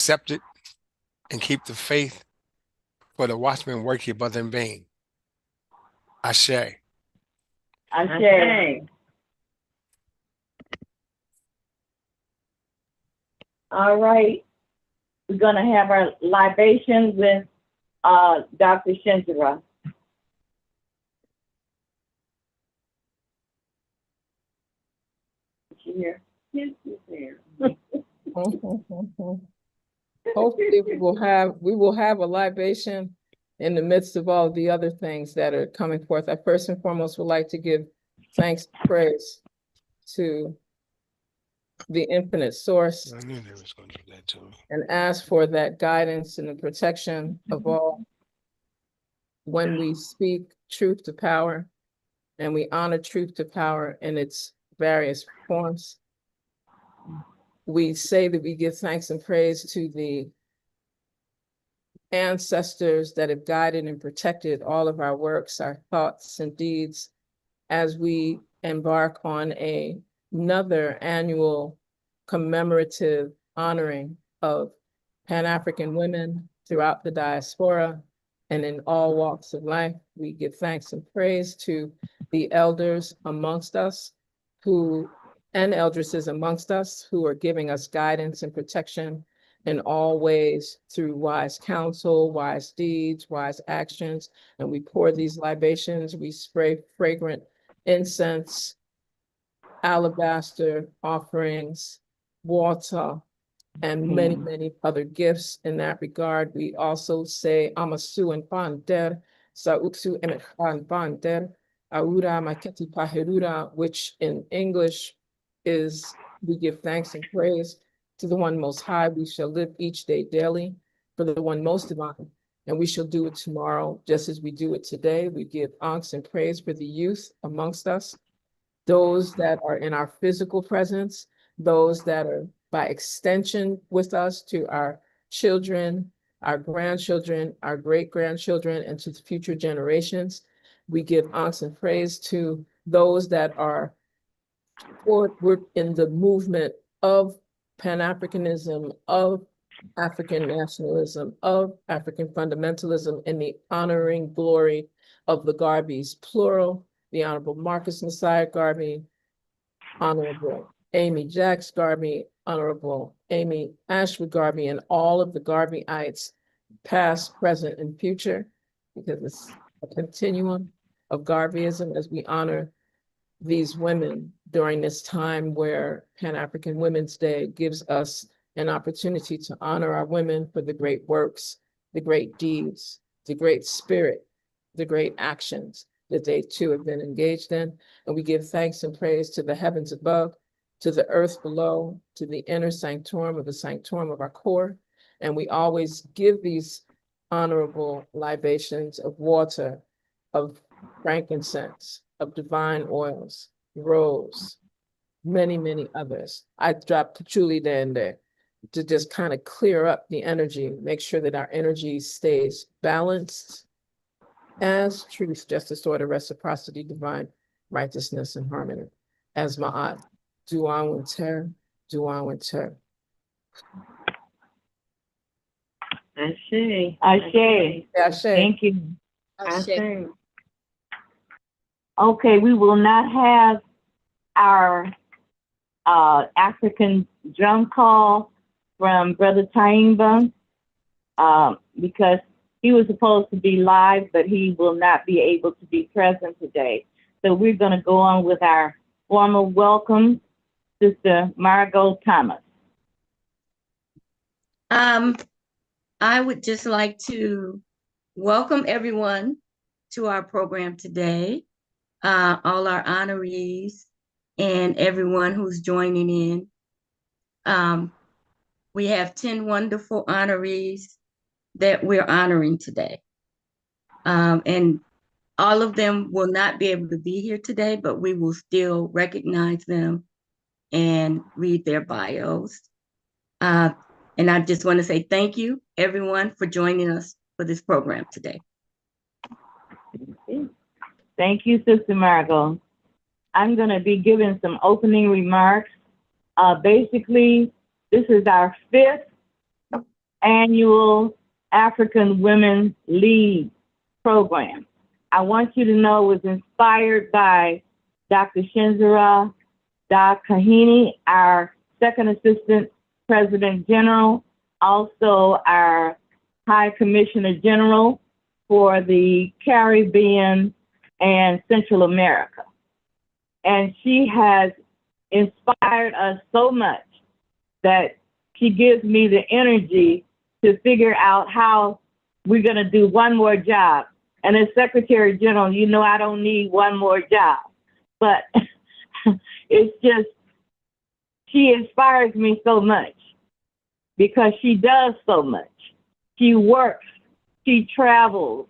accept it, and keep the faith, for the watchmen work here but in vain. Ashe. Ashe. All right. We're going to have our libation with Dr. Shinjira. Is she here? Yes, she's here. Hopefully we will have a libation in the midst of all the other things that are coming forth. I first and foremost would like to give thanks and praise to the infinite source. I knew they was going to do that to me. And ask for that guidance and the protection of all when we speak truth to power, and we honor truth to power in its various forms. We say that we give thanks and praise to the ancestors that have guided and protected all of our works, our thoughts and deeds, as we embark on another annual commemorative honoring of Pan-African women throughout the diaspora and in all walks of life. We give thanks and praise to the elders amongst us and eldresses amongst us who are giving us guidance and protection in all ways through wise counsel, wise deeds, wise actions. And we pour these libations, we spray fragrant incense, alabaster offerings, water, and many, many other gifts in that regard. We also say Amasu and Pander, Sautsu and Pander, Aura Maketi Paherura, which in English is we give thanks and praise to the one most high. We shall live each day daily for the one most divine, and we shall do it tomorrow just as we do it today. We give thanks and praise for the youth amongst us, those that are in our physical presence, those that are by extension with us, to our children, our grandchildren, our great-grandchildren, and to the future generations. We give thanks and praise to those that are in the movement of Pan-Africanism, of African nationalism, of African fundamentalism, and the honoring glory of the Garbys, plural, the Honorable Marcus Messiah Garvey, Honorable Amy Jacks Garvey, Honorable Amy Ashwood Garvey, and all of the Garveyites, past, present, and future, because it's a continuum of Garveyism as we honor these women during this time where Pan-African Women's Day gives us an opportunity to honor our women for the great works, the great deeds, the great spirit, the great actions that they too have been engaged in. And we give thanks and praise to the heavens above, to the earth below, to the inner sanctorum of the sanctorum of our core. And we always give these honorable libations of water, of frankincense, of divine oils, rose, many, many others. I dropped patchouli there and there to just kind of clear up the energy, make sure that our energy stays balanced as truth, justice, order, reciprocity, divine righteousness, and harmony. As Ma'at, Duan Winter, Duan Winter. Ashe. Ashe. Ashe. Thank you. Ashe. Okay, we will not have our African drum call from Brother Taimba because he was supposed to be live, but he will not be able to be present today. So we're going to go on with our formal welcome, Sister Margot Thomas. I would just like to welcome everyone to our program today, all our honorees and everyone who's joining in. We have 10 wonderful honorees that we're honoring today. And all of them will not be able to be here today, but we will still recognize them and read their bios. And I just want to say thank you, everyone, for joining us for this program today. Thank you, Sister Margot. I'm going to be giving some opening remarks. Basically, this is our 5th annual African Women Lead program. I want you to know it was inspired by Dr. Shinzara Da Kahini, our second assistant president general, also our High Commissioner General for the Caribbean and Central America. And she has inspired us so much that she gives me the energy to figure out how we're going to do one more job. And as Secretary General, you know I don't need one more job, but it's just, she inspires me so much because she does so much. She works, she travels,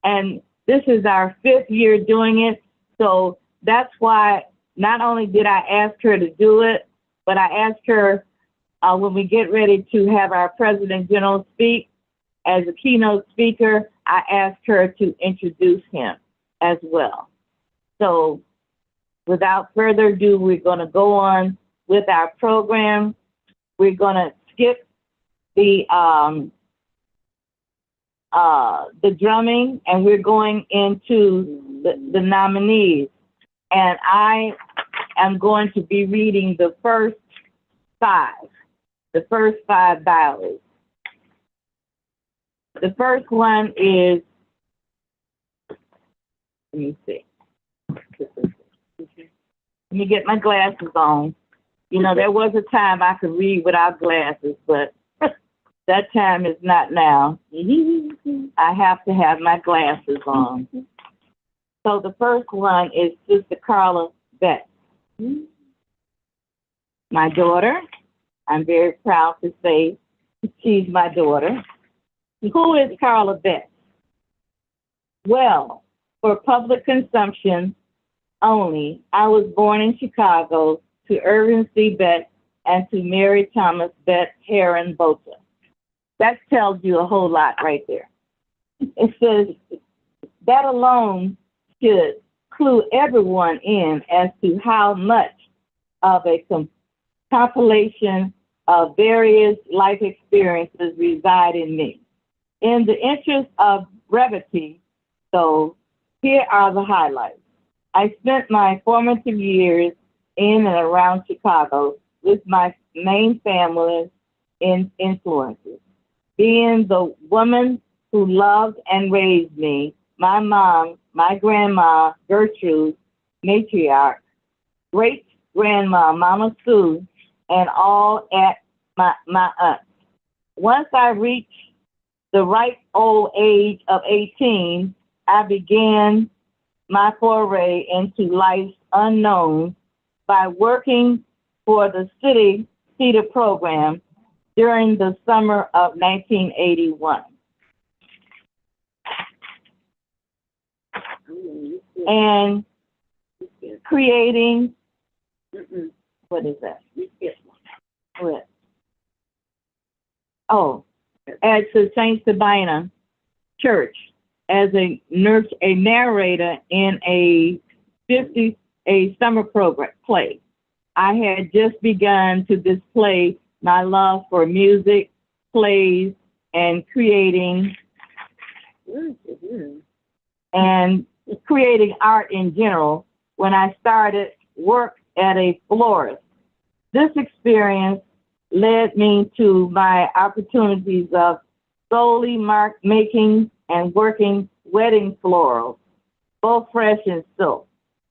and this is our 5th year doing it. So that's why not only did I ask her to do it, but I asked her when we get ready to have our President General speak as a keynote speaker, I asked her to introduce him as well. So without further ado, we're going to go on with our program. We're going to skip the drumming, and we're going into the nominees. And I am going to be reading the first 5 ballots. The first one is, let me see. Let me get my glasses on. You know, there was a time I could read without glasses, but that time is not now. I have to have my glasses on. So the first one is Sister Carla Betts. My daughter. I'm very proud to say she's my daughter. Who is Carla Betts? Well, for public consumption only, I was born in Chicago to Irvin C. Betts and to Mary Thomas Betts Heron Bota. That tells you a whole lot right there. It says that alone should clue everyone in as to how much of a compilation of various life experiences reside in me. In the interest of brevity, so here are the highlights. I spent my formative years in and around Chicago with my main family influences. Being the woman who loved and raised me, my mom, my grandma, Gertrude, matriarch, great-grandma, Mama Sue, and all at my aunt. Once I reached the ripe old age of 18, I began my foray into life's unknown by working for the City Theater program during the summer of 1981. And creating, what is that? What? Oh, at the St. Sabina Church as a narrator in a summer program play. I had just begun to display my love for music, plays, and creating art in general when I started work at a florist. This experience led me to my opportunities of solely making and working wedding florals, both fresh and silk.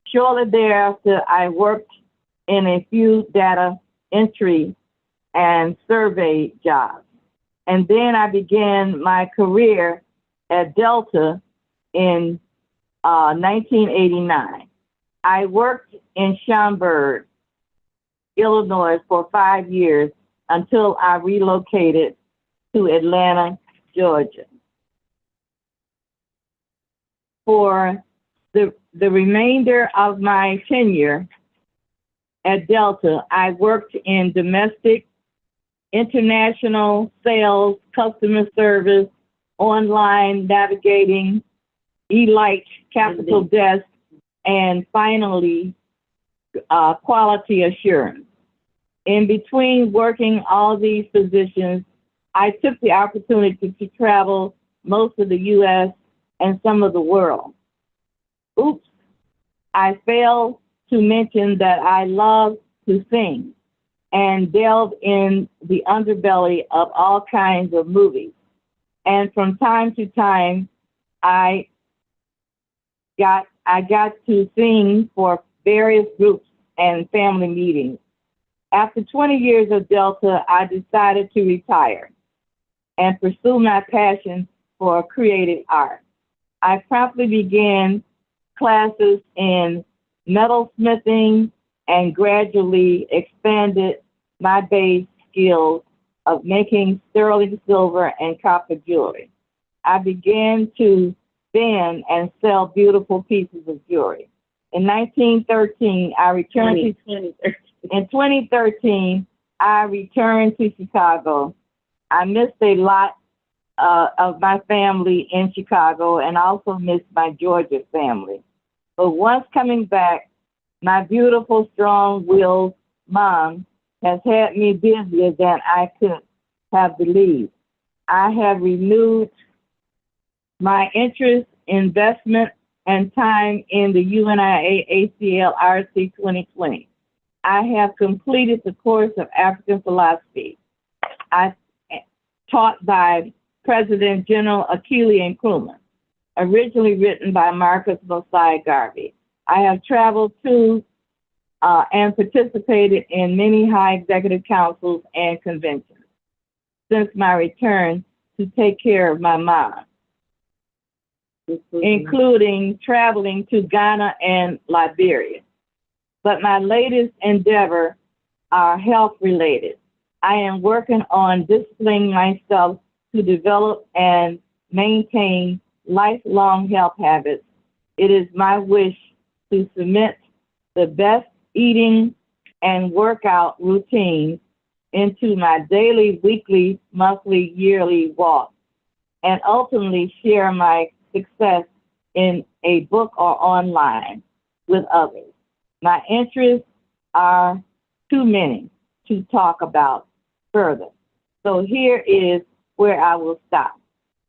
Shortly thereafter, I worked in a few data entry and survey jobs. And then I began my career at Delta in 1989. I worked in Schaumburg, Illinois for 5 years until I relocated to Atlanta, Georgia. For the remainder of my tenure at Delta, I worked in domestic, international sales, customer service, online navigating, Elite capital desk, and finally, quality assurance. In between working all these positions, I took the opportunity to travel most of the U.S. and some of the world. Oops, I failed to mention that I love to sing and delve in the underbelly of all kinds of movies. And from time to time, I got to sing for various groups and family meetings. After 20 years of Delta, I decided to retire and pursue my passion for creative art. I promptly began classes in metalsmithing and gradually expanded my base skills of making sterling silver and copper jewelry. I began to spin and sell beautiful pieces of jewelry. In 1913, I returned in 2013, I returned to Chicago. I missed a lot of my family in Chicago and also missed my Georgia family. But once coming back, my beautiful, strong-willed mom has had me busier than I could have believed. I have renewed my interest, investment, and time in the UNIAACLRC2020. I have completed the course of African philosophy. I taught by President General Akili Nkrumah, originally written by Marcus Mosiah Garvey. I have traveled to and participated in many high executive councils and conventions since my return to take care of my mom, including traveling to Ghana and Liberia. But my latest endeavor are health related. I am working on disciplining myself to develop and maintain lifelong health habits. It is my wish to submit the best eating and workout routines into my daily, weekly, monthly, yearly walk, and ultimately share my success in a book or online with others. My interests are too many to talk about further. So here is where I will stop.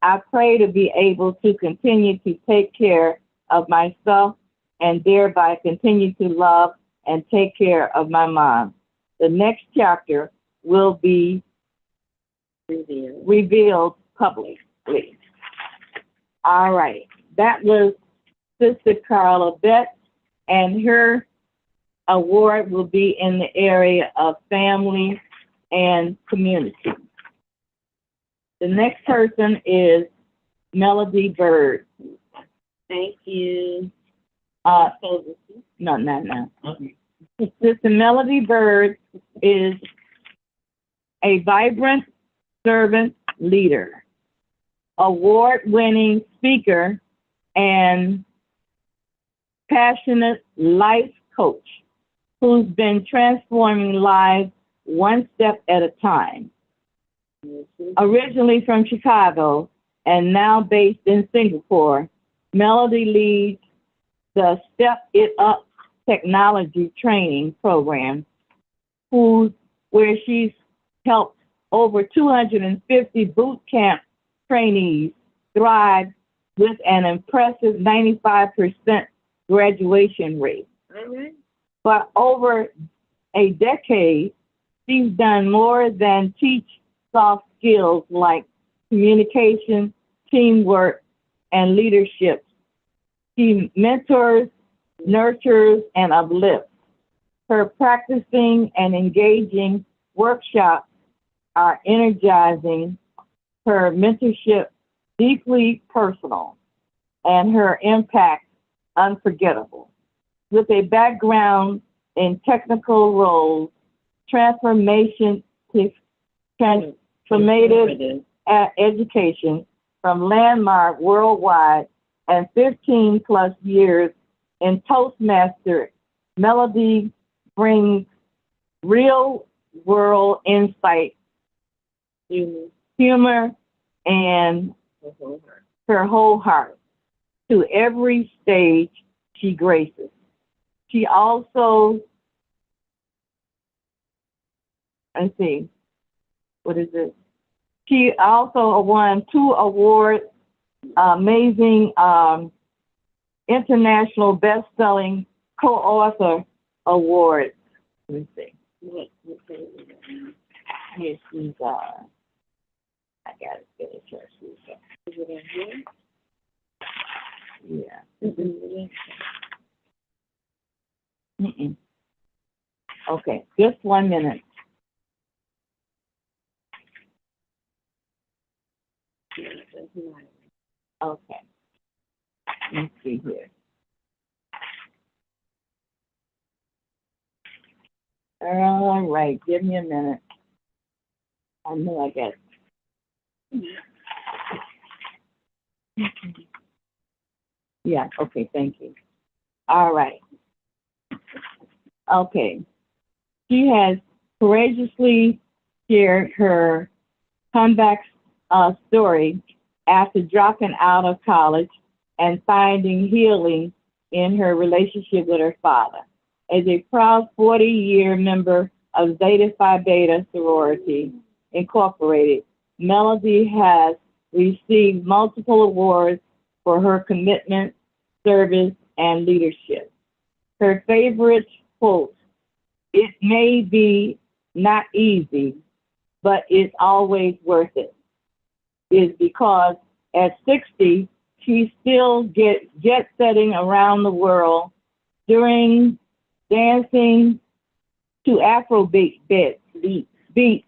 I pray to be able to continue to take care of myself and thereby continue to love and take care of my mom. The next chapter will be revealed publicly. All right, that was Sister Carla Betts, and her award will be in the area of family and community. The next person is Melody Bird. Thank you. No. Okay. Sister Melody Bird is a vibrant servant leader, award-winning speaker, and passionate life coach who's been transforming lives one step at a time. Originally from Chicago and now based in Singapore, Melody leads the Step It Up technology training program, where she's helped over 250 boot camp trainees thrive with an impressive 95% graduation rate. For over a decade, she's done more than teach soft skills like communication, teamwork, and leadership. She mentors, nurtures, and uplifts. Her practicing and engaging workshops are energizing, her mentorship deeply personal, and her impact unforgettable. With a background in technical roles, transformative education from Landmark Worldwide, and 15 plus years in Toastmaster, Melody brings real world insight, humor, and her whole heart to every stage she graces. She also, let's see, what is this? She also won 2 awards, amazing international best-selling co-author awards. Let me see. Here she's, I gotta finish her. Is it in here? Yeah. Mm-mm. Okay, just 1 minute. Okay. Let's see here. All right, give me a minute. I know I got. Yeah, okay, thank you. All right. Okay. She has courageously shared her comeback story after dropping out of college and finding healing in her relationship with her father. As a proud 40-year member of Zeta Phi Beta Sorority Incorporated, Melody has received multiple awards for her commitment, service, and leadership. Her favorite quote, "It may be not easy, but it's always worth it," is because at 60, she still jet setting around the world, during dancing to Afrobeat beats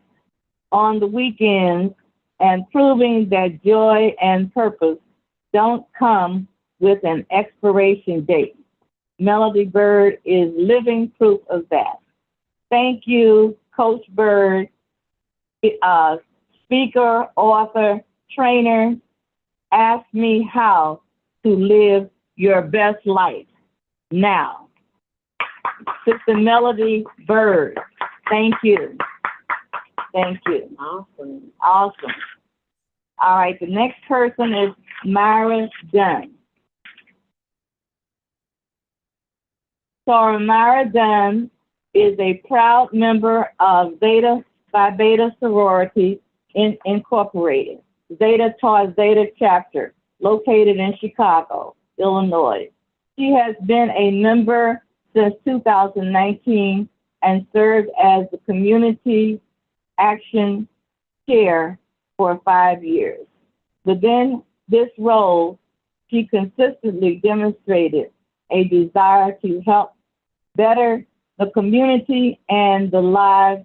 on the weekends, and proving that joy and purpose don't come with an expiration date. Melody Bird is living proof of that. Thank you, Coach Bird, speaker, author, trainer. Ask me how to live your best life now. Sister Melody Bird, thank you. Thank you. Awesome. Awesome. All right, the next person is Myra Dunn. So Myra Dunn is a proud member of Zeta Phi Beta Sorority Incorporated, Zeta Tau Zeta chapter, located in Chicago, Illinois. She has been a member since 2019 and served as the community action chair for 5 years. Within this role, she consistently demonstrated a desire to help better the community and the lives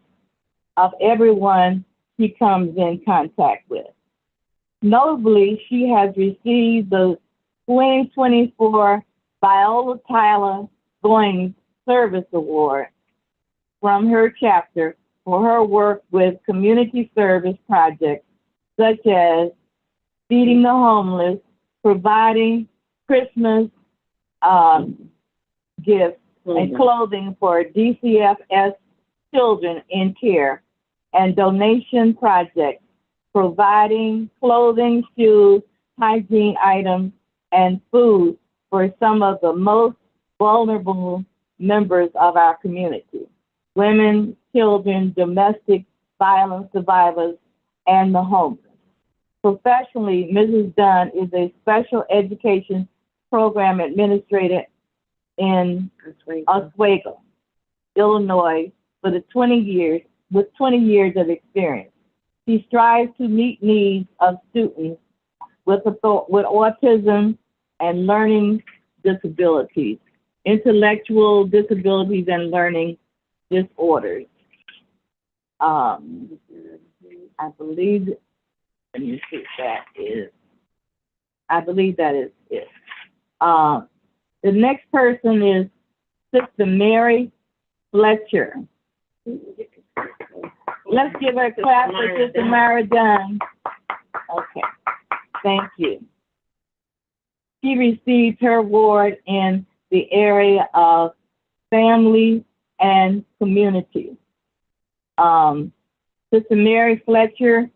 of everyone she comes in contact with. Notably, she has received the 2024 Viola Tyler Goings Service Award from her chapter for her work with community service projects such as feeding the homeless, providing Christmas gifts and clothing for DCFS children in care, and donation projects providing clothing, shoes, hygiene items, and food for some of the most vulnerable members of our community: women, children, domestic violence survivors, and the homeless. Professionally, Mrs. Dunn is a special education program administrator in Oswego, Illinois, with 20 years of experience. She strives to meet needs of students with autism and learning disabilities, intellectual disabilities, and learning disorders. I believe, let me see if that is, I believe that is it. The next person is Sister Mary Fletcher. Let's give her a clap for Sister Mary Dunn. Okay, thank you. She received her award in the area of family and community. Sister Mary Fletcher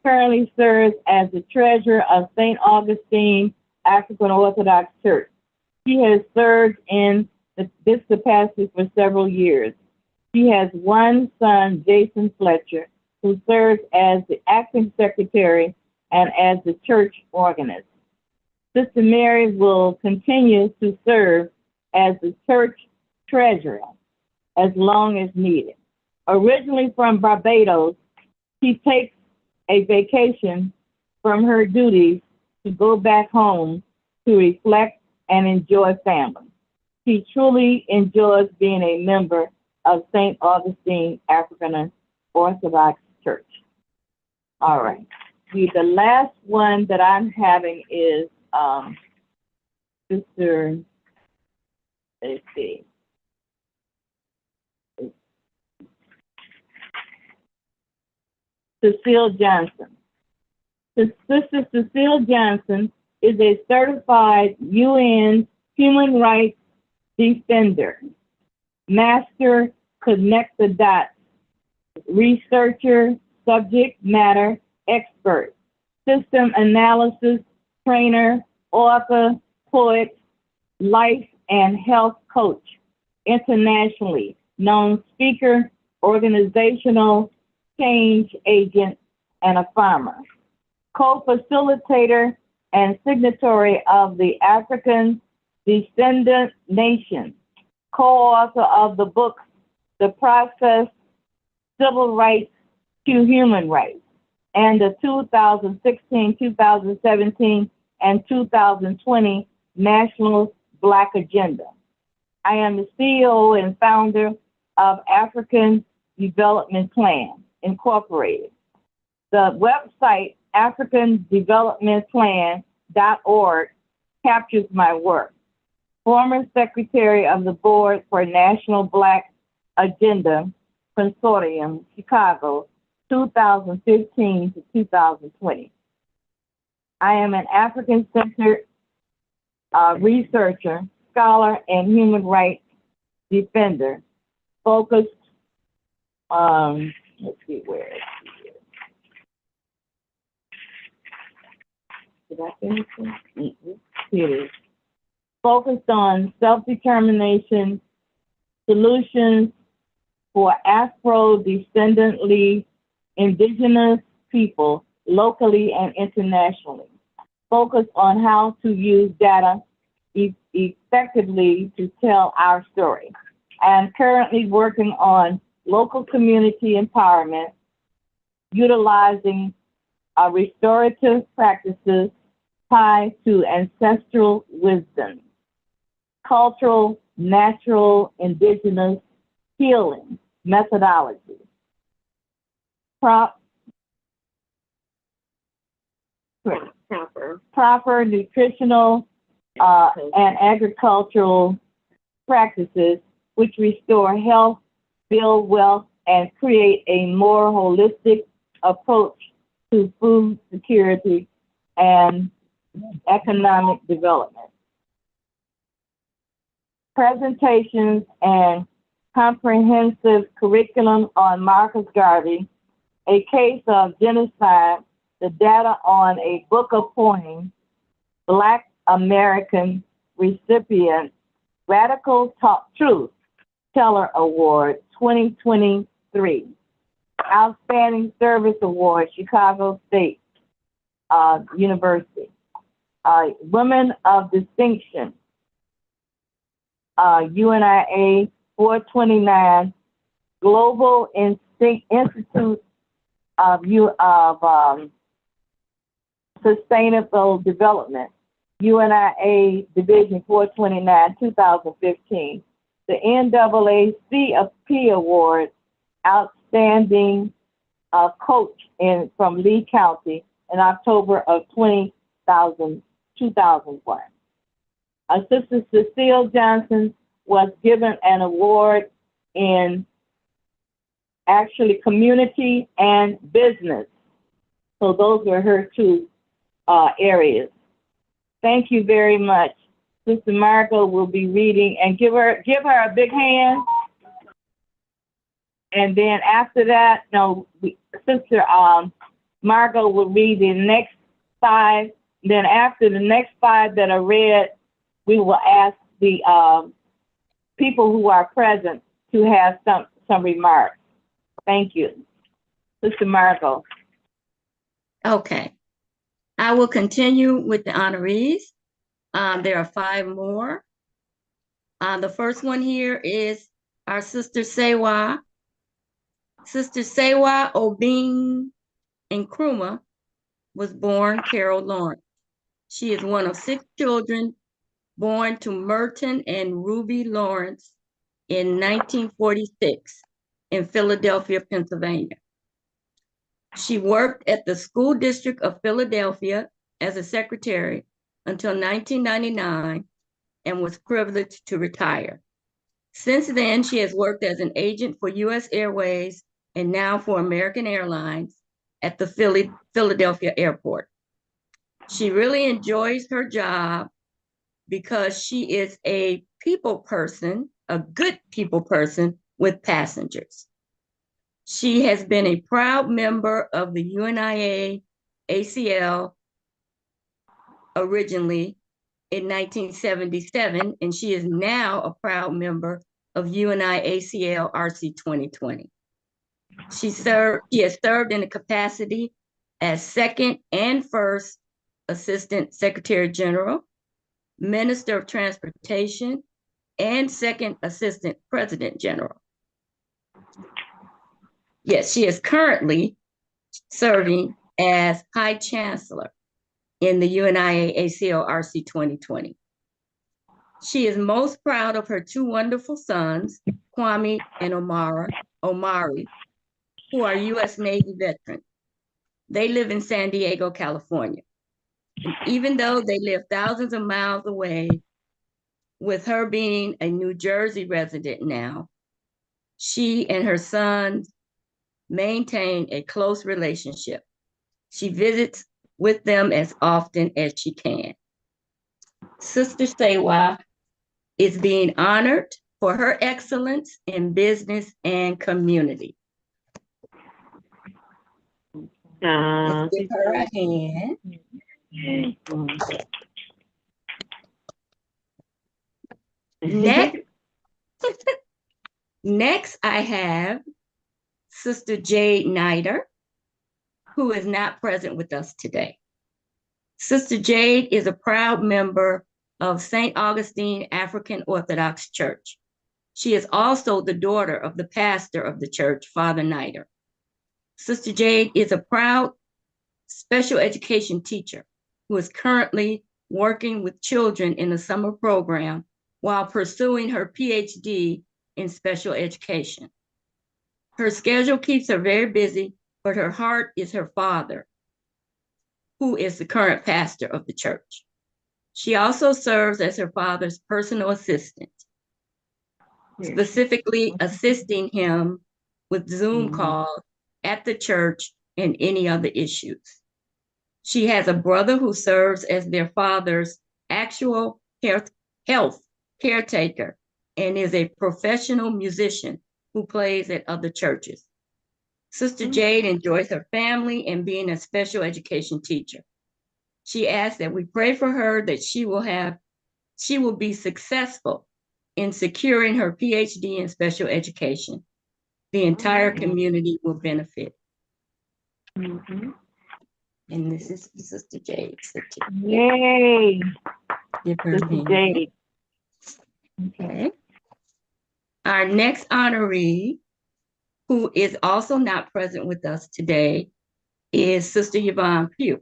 currently serves as the treasurer of St. Augustine African Orthodox Church. She has served in this capacity for several years. She has one son, Jason Fletcher, who serves as the acting secretary and as the church organist. Sister Mary will continue to serve as the church treasurer as long as needed. Originally from Barbados, she takes a vacation from her duties to go back home to reflect and enjoy family. She truly enjoys being a member of St. Augustine African Orthodox Church. All right. The last one that I'm having is Sister, let's see. Cecile Johnson. Sister Cecile Johnson is a certified UN human rights defender, master connect the dots, researcher, subject matter expert, system analysis trainer, author, poet, life and health coach, internationally known speaker, organizational change agent, and a farmer. Co-facilitator and signatory of the African Descendant Nation, co-author of the book, The Process, Civil Rights to Human Rights, and the 2016, 2017, and 2020 National Black Agenda. I am the CEO and founder of African Development Plan, Incorporated. The website, africandevelopmentplan.org, captures my work. Former Secretary of the Board for National Black Agenda Consortium, Chicago, 2015 to 2020. I am an African-centered researcher, scholar, and human rights defender, focused on, let's see, where is it? Did I finish it? Here it is. Focused on self-determination, solutions for Afro-descendantly indigenous people locally and internationally. Focused on how to use data effectively to tell our story. I am currently working on local community empowerment, utilizing restorative practices tied to ancestral wisdom, cultural, natural, indigenous healing methodology, proper nutritional and agricultural practices which restore health, build wealth, and create a more holistic approach to food security and economic development. Presentations and comprehensive curriculum on Marcus Garvey, A Case of Genocide, the data on a book of poems, Black American recipient, Radical Truth Teller Award 2023, Outstanding Service Award, Chicago State University, Women of Distinction, UNIA 429, Global Institute of Sustainable Development, UNIA Division 429, 2015, the NAACP Award, Outstanding Coach from Lee County in October of 2001. Sister Cecile Johnson was given an award in actually community and business. So those were her two areas. Thank you very much. Sister Margot will be reading, and give her a big hand. And then after that, Sister Margot will read the next 5. Then after the next 5 that are read, we will ask the people who are present to have some remarks. Thank you. Sister Margot. Okay. I will continue with the honorees. There are 5 more. The first one here is our Sister Sewa. Sister Sewa Obing Nkrumah was born Carol Lawrence. She is one of 6 children born to Merton and Ruby Lawrence in 1946 in Philadelphia, Pennsylvania. She worked at the School District of Philadelphia as a secretary until 1999 and was privileged to retire. Since then, she has worked as an agent for U.S. Airways and now for American Airlines at the Philadelphia airport. She really enjoys her job because she is a people person, a good people person with passengers. She has been a proud member of the UNIAACL originally in 1977, and she is now a proud member of UNIAACLRC2020. She has served in the capacity as second and first Assistant Secretary General, Minister of Transportation, and second Assistant President General. Yes, she is currently serving as High Chancellor in the UNIAACLRC 2020. She is most proud of her 2 wonderful sons, Kwame and Omari, who are U.S. Navy veterans. They live in San Diego, California. And even though they live thousands of miles away, with her being a New Jersey resident now, she and her sons maintain a close relationship. She visits with them as often as she can. Sister Sewa is being honored for her excellence in business and community. Let's give her a hand. Next, I have Sister Jade Nider, who is not present with us today. Sister Jade is a proud member of St. Augustine African Orthodox Church. She is also the daughter of the pastor of the church, Father Nider. Sister Jade is a proud special education teacher who is currently working with children in the summer program while pursuing her PhD in special education. Her schedule keeps her very busy, but her heart is her father, who is the current pastor of the church. She also serves as her father's personal assistant, specifically assisting him with Zoom calls at the church and any other issues. She has a brother who serves as their father's actual health caretaker and is a professional musician who plays at other churches. Sister Jade enjoys her family and being a special education teacher. She asks that we pray for her that she will be successful in securing her PhD in special education. The entire community will benefit. And this is Sister Jade. Yay! Give her Sister Jade. Okay. Our next honoree, who is also not present with us today, is Sister Yvonne Pugh.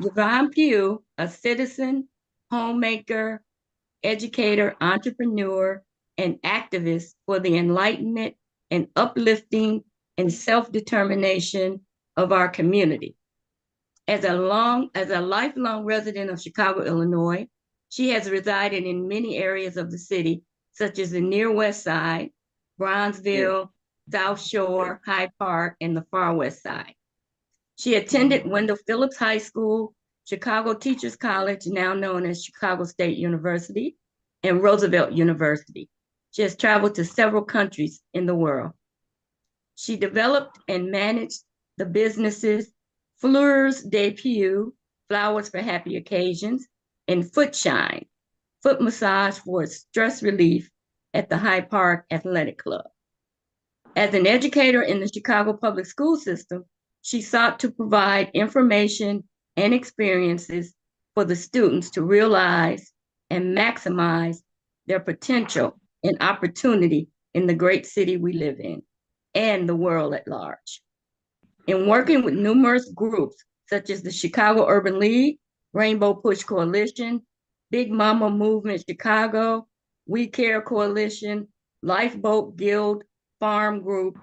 Yvonne Pugh, a citizen, homemaker, educator, entrepreneur, and activist for the enlightenment and uplifting and self-determination of our community. As a lifelong resident of Chicago, Illinois, she has resided in many areas of the city, such as the near West Side, Bronzeville, South Shore, Hyde Park, and the far West Side. She attended Wendell Phillips High School, Chicago Teachers College, now known as Chicago State University, and Roosevelt University. She has traveled to several countries in the world. She developed and managed the businesses Fleurs de Pew, Flowers for Happy Occasions, and Footshine, foot massage for stress relief at the Hyde Park Athletic Club. As an educator in the Chicago public school system, she sought to provide information and experiences for the students to realize and maximize their potential and opportunity in the great city we live in and the world at large. In working with numerous groups such as the Chicago Urban League, Rainbow Push Coalition, Big Mama Movement Chicago, We Care Coalition, Lifeboat Guild Farm Group,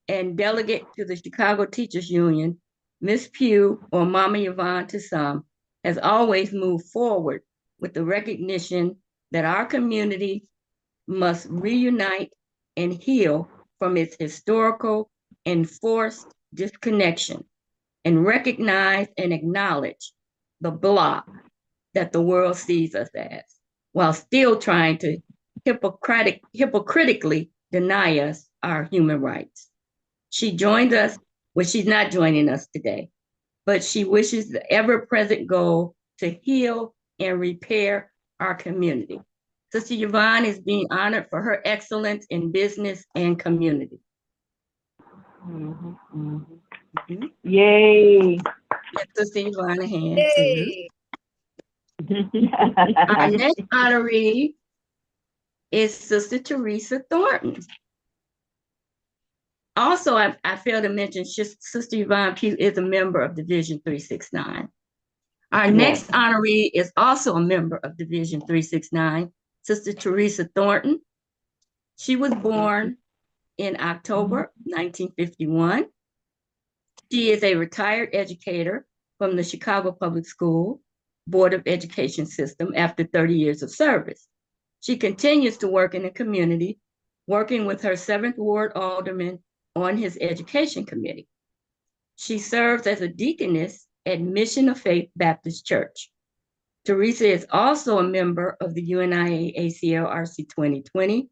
and delegate to the Chicago Teachers Union, Miss Pugh, or Mama Yvonne to some, has always moved forward with the recognition that our community must reunite and heal from its historical and forced disconnection and recognize and acknowledge the block that the world sees us as, while still trying to hypocritically deny us our human rights. She joined us, well, she's not joining us today, but she wishes the ever-present goal to heal and repair our community. Sister Yvonne is being honored for her excellence in business and community. Yay. Let Sister Yvonne a hand too. Our next honoree is Sister Teresa Thornton. Also, I failed to mention Sister Yvonne Pugh is a member of Division 369. Our next honoree is also a member of Division 369, Sister Teresa Thornton. She was born in October 1951. She is a retired educator from the Chicago Public School Board of Education system after 30 years of service. She continues to work in the community, working with her 7th Ward Alderman on his education committee. She serves as a deaconess at Mission of Faith Baptist Church. Teresa is also a member of the UNIAACLRC2020.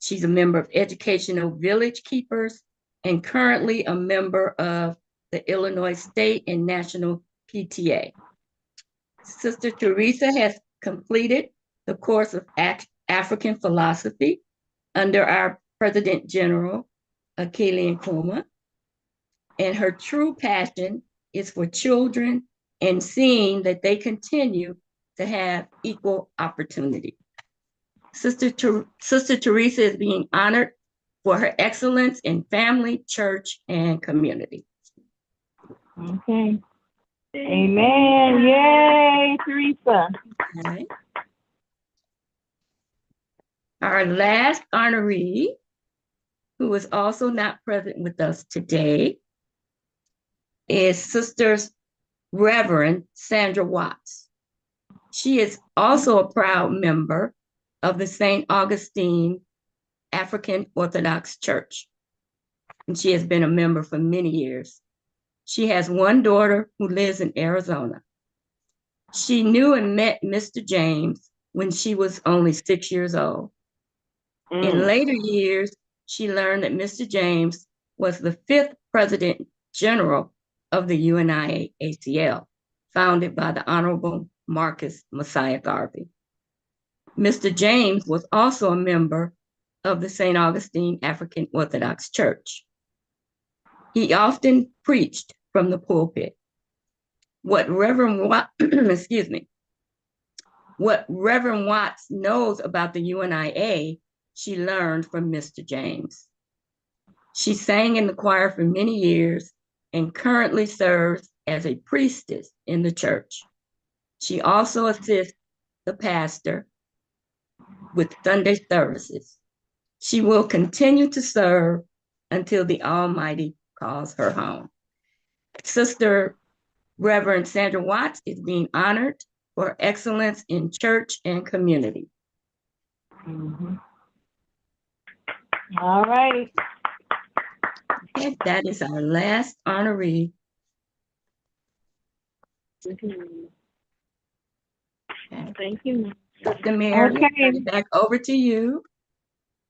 She's a member of Educational Village Keepers and currently a member of the Illinois State and National PTA. Sister Teresa has completed the course of African philosophy under our President General, Akili Nkrumah, and her true passion is for children and seeing that they continue to have equal opportunity. Sister Teresa is being honored for her excellence in family, church, and community. Okay. Amen. Yay, Teresa. Okay. Our last honoree, who is also not present with us today, is Sister Reverend Sandra Watts. She is also a proud member of the St. Augustine African Orthodox Church, and she has been a member for many years. She has one daughter who lives in Arizona. She knew and met Mr. James when she was only 6 years old. In later years, she learned that Mr. James was the 5th President General of the UNIAACL, founded by the Honorable Marcus Messiah Garvey. Mr. James was also a member of the St. Augustine African Orthodox Church. He often preached from the pulpit. What Reverend Watts knows about the UNIA, she learned from Mr. James. She sang in the choir for many years and currently serves as a priestess in the church. She also assists the pastor with Sunday services. She will continue to serve until the Almighty calls her home. Sister Reverend Sandra Watts is being honored for excellence in church and community. All right. Okay, that is our last honoree. Thank you. Sister Mary, Okay. turn it back over to you.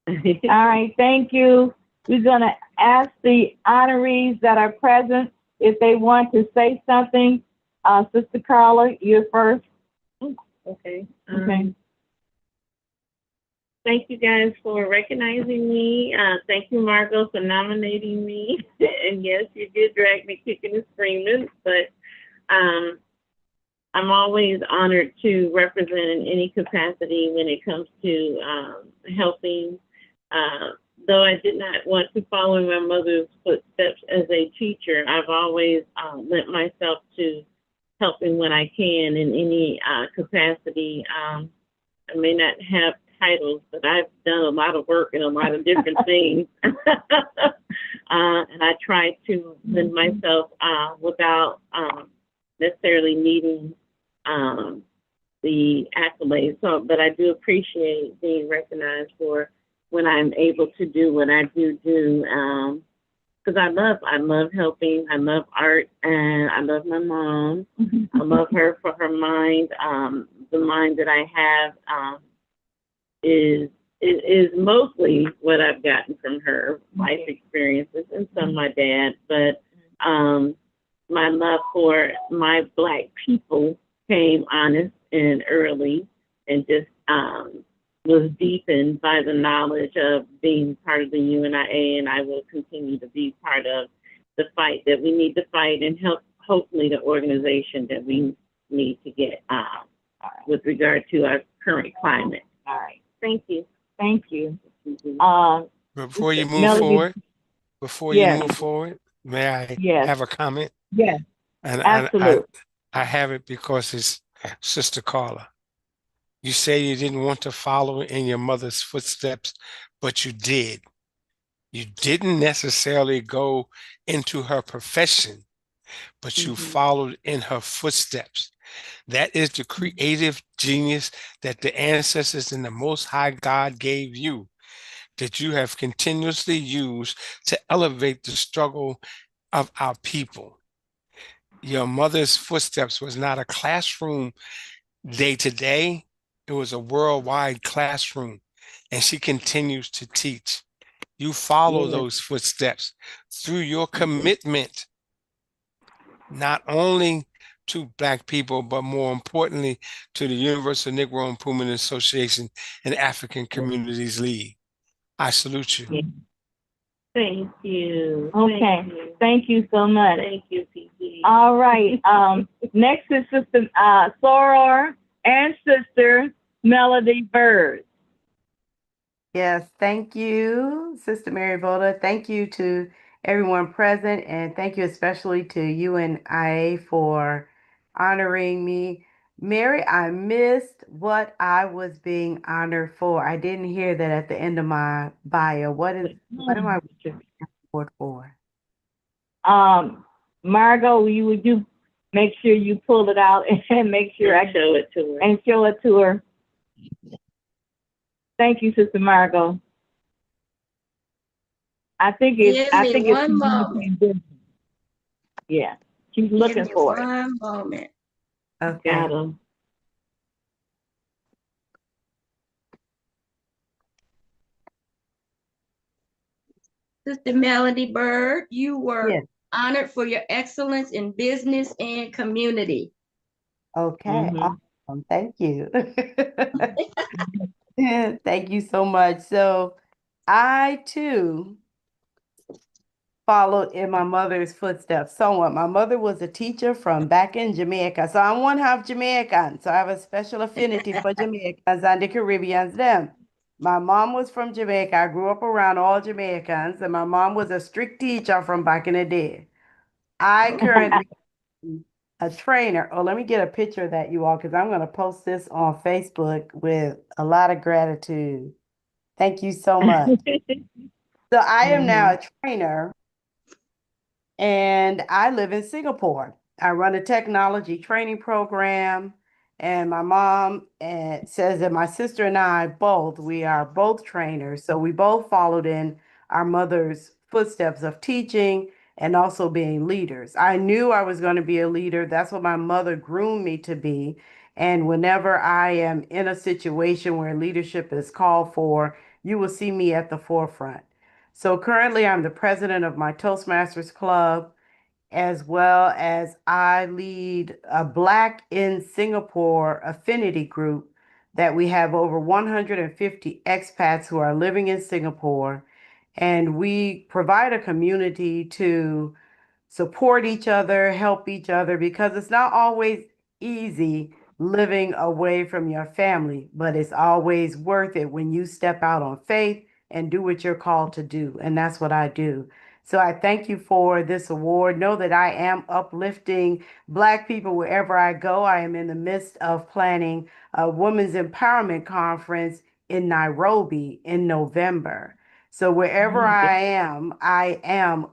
All right, thank you. We're going to ask the honorees that are present if they want to say something. Sister Carla, you're first. Okay. Okay. Thank you guys for recognizing me. Thank you, Margot, for nominating me. And yes, you did drag me kicking and screaming, but um, I'm always honored to represent in any capacity when it comes to helping. Uh, though I did not want to follow in my mother's footsteps as a teacher, I've always lent myself to helping when I can in any capacity. I may not have titles, but I've done a lot of work in a lot of different things. And I try to lend myself without necessarily needing the accolades. So, but I do appreciate being recognized for when I'm able to do what I do. Because I love helping. I love art, and I love my mom. I love her for her mind. The mind that I have is mostly what I've gotten from her life experiences and some my dad. But my love for my Black people came honest and early, and just was deepened by the knowledge of being part of the UNIA, and I will continue to be part of the fight that we need to fight and help, hopefully, the organization that we need to get with regard to our current climate. All right. Thank you. Thank you. Before you move Melody, forward, may I yes, have a comment? yes, And absolutely. I have it because it's Sister Carla. You say you didn't want to follow in your mother's footsteps, but you did. You didn't necessarily go into her profession, but you followed in her footsteps. That is the creative genius that the ancestors and the Most High God gave you, that you have continuously used to elevate the struggle of our people. Your mother's footsteps was not a classroom day to day, it was a worldwide classroom, and she continues to teach. You follow Yes. those footsteps through your commitment, not only to Black people, but more importantly, to the Universal Negro Improvement Association and African Communities League. I salute you. Yes. Thank you. Okay. Thank you so much. Thank you, PG. All right. Next is Sister Soror and Sister Melody Bird. Yes, thank you, Sister Mary Voda. Thank you to everyone present, and thank you especially to UNIA for honoring me. Mary, I missed what I was being honored for. I didn't hear that at the end of my bio. What am I award for? Margot, would you make sure you pull it out and make sure I show it to her. and show it to her? Thank you, Sister Margot. I think Give me one it's moment. yeah. She's Give looking me for it. one moment. Okay. Got 'em. Sister Melody Bird, you were Yes. honored for your excellence in business and community. Okay. Awesome. Thank you. Thank you so much. So I too followed in my mother's footsteps somewhat. My mother was a teacher from back in Jamaica. So I'm one half Jamaican. So I have a special affinity for Jamaicans and the Caribbeans them. My mom was from Jamaica. I grew up around all Jamaicans, and my mom was a strict teacher from back in the day. I currently am a trainer. Oh, let me get a picture of that, you all, because I'm going to post this on Facebook with a lot of gratitude. Thank you so much. So I am now a trainer and I live in Singapore. I run a technology training program, and my mom says that my sister and I both, we are both trainers. So we both followed in our mother's footsteps of teaching and also being leaders. I knew I was going to be a leader. That's what my mother groomed me to be. And whenever I am in a situation where leadership is called for, you will see me at the forefront. So currently, I'm the president of my Toastmasters Club, as well as I lead a Black in Singapore affinity group that we have over 150 expats who are living in Singapore, and we provide a community to support each other, help each other, because it's not always easy living away from your family, but it's always worth it when you step out on faith and do what you're called to do. And that's what I do. So I thank you for this award. Know that I am uplifting Black people wherever I go. I am in the midst of planning a women's empowerment conference in Nairobi in November. So wherever I am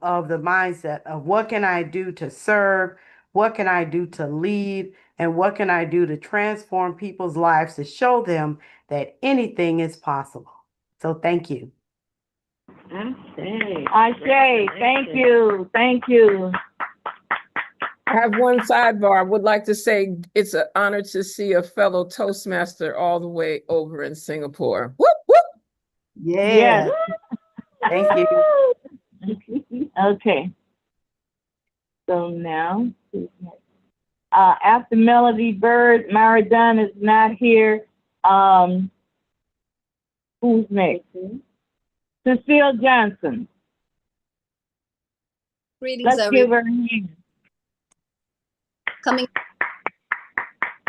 of the mindset of what can I do to serve, what can I do to lead, and what can I do to transform people's lives to show them that anything is possible. So thank you. Ashe, thank you, thank you. I have one sidebar. I would like to say it's an honor to see a fellow Toastmaster all the way over in Singapore. Whoop, whoop. Yes. Thank you. Okay. So now, after Melody Bird, Mara Dunn is not here. Who's next? Cecile Johnson. Greetings, Let's give her a hand. Coming.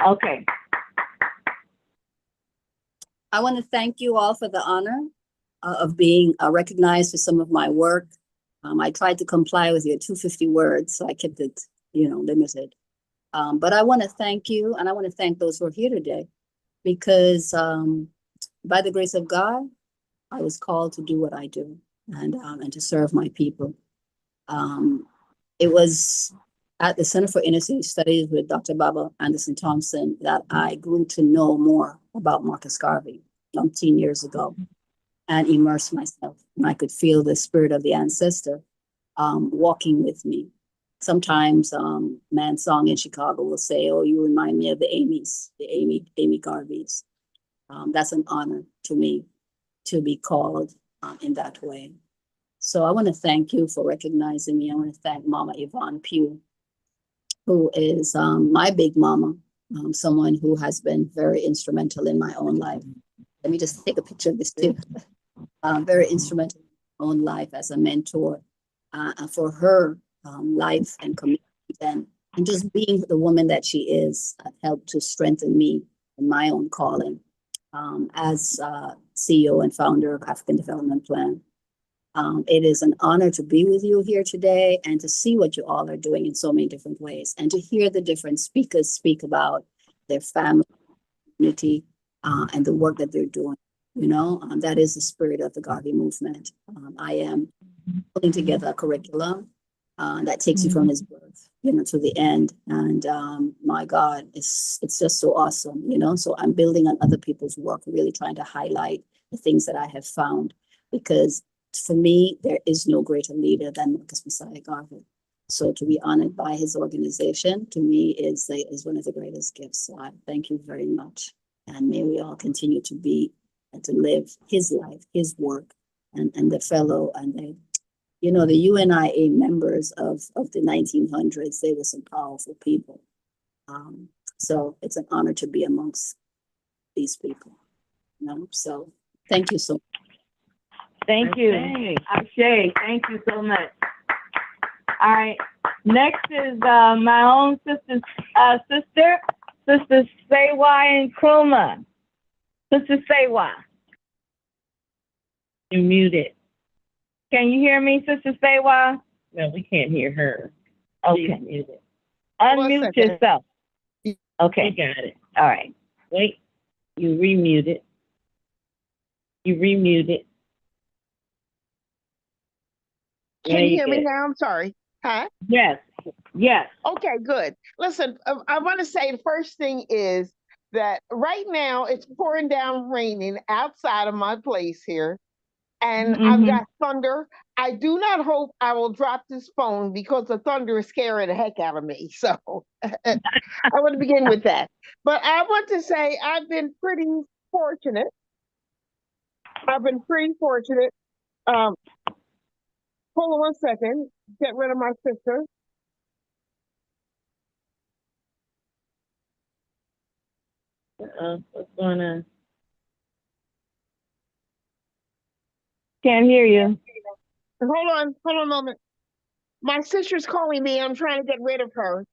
Okay. I want to thank you all for the honor of being recognized for some of my work. I tried to comply with your 250 words, so I kept it, limited. But I want to thank you, and I want to thank those who are here today, because by the grace of God, I was called to do what I do and to serve my people. It was at the Center for Inner City Studies with Dr. Baba Anderson Thompson that I grew to know more about Marcus Garvey 19 years ago and immersed myself. And I could feel the spirit of the ancestor walking with me. Sometimes Man's Song in Chicago will say, "Oh, you remind me of the Amy Garveys." That's an honor to me to be called in that way. So I want to thank you for recognizing me. I want to thank Mama Yvonne Pugh, who is my big mama, someone who has been very instrumental in my own life. Let me just take a picture of this too. Very instrumental in my own life as a mentor for her life and commitment and just being the woman that she is helped to strengthen me in my own calling as CEO and founder of African Development Plan. It is an honor to be with you here today and to see what you all are doing in so many different ways and to hear the different speakers speak about their family, community, and the work that they're doing. That is the spirit of the Garvey movement. I am putting together a curriculum that takes you from his birth, to the end. And my God, it's just so awesome, So I'm building on other people's work, really trying to highlight the things that I have found, because for me, there is no greater leader than Marcus Messiah Garvey. So to be honored by his organization, to me, is one of the greatest gifts. So I thank you very much. And may we all continue to be and to live his life, his work, and the fellow and the UNIA members of the 1900s. They were some powerful people. So it's an honor to be amongst these people. So thank you so much. Thank you. Ashe, thank you so much. All right. Next is my own sister Sewa and Kroma. Sister Sewa. You're muted. Can you hear me, Sister Sewa? No, we can't hear her. Okay. She's muted. Unmute yourself. Okay. You got it. All right. Wait. You remuted. Can you hear me now? I'm sorry. Huh? Yes. Okay, good. Listen, I want to say the first thing is that right now it's pouring down raining outside of my place here. And I've got thunder. I do not hope I will drop this phone because the thunder is scaring the heck out of me. So I want to begin with that. But I want to say I've been pretty fortunate. Hold on one second. Get rid of my sister. What's going on? Can't hear you. Hold on a moment. My sister's calling me. I'm trying to get rid of her.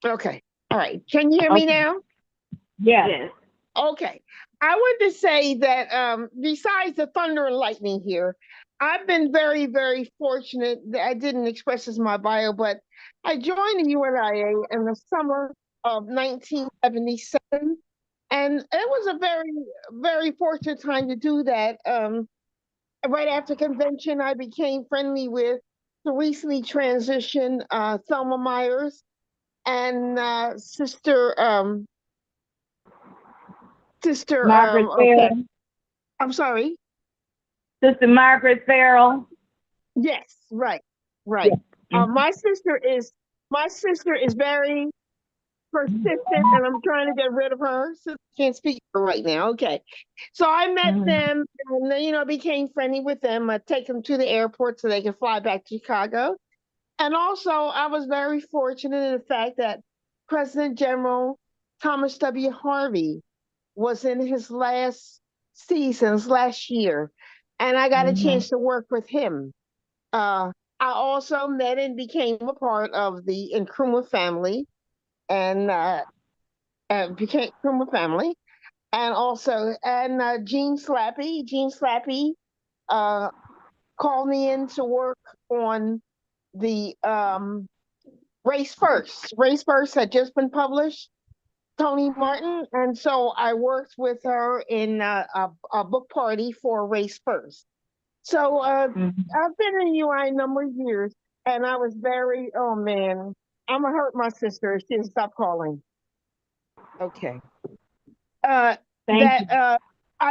Okay. All right. Can you hear me now? Yes. Okay. I want to say that besides the thunder and lightning here, I've been very, very fortunate that I didn't express this in my bio, but I joined the UNIA in the summer of 1977. And it was a very, very fortunate time to do that. Right after convention, I became friendly with the recently transitioned Thelma Myers and Sister Margaret Farrell. okay. I'm sorry. Sister Margaret Farrell. Yes, right. Yeah. My sister is very persistent, and I'm trying to get rid of her. So I can't speak to her right now. Okay. So I met them and then, became friendly with them. I take them to the airport so they can fly back to Chicago. And also I was very fortunate in the fact that President General Thomas W. Harvey was in his last year, and I got a chance to work with him. I also met and became a part of the Nkrumah family, and became Nkrumah family, and also Gene Slappy called me in to work on the Race First. Race First had just been published. Tony Martin, and so I worked with her in a book party for Race First. So I've been in UI a number of years, and I was very, oh man, I'm gonna hurt my sister if she doesn't stop calling. Okay. I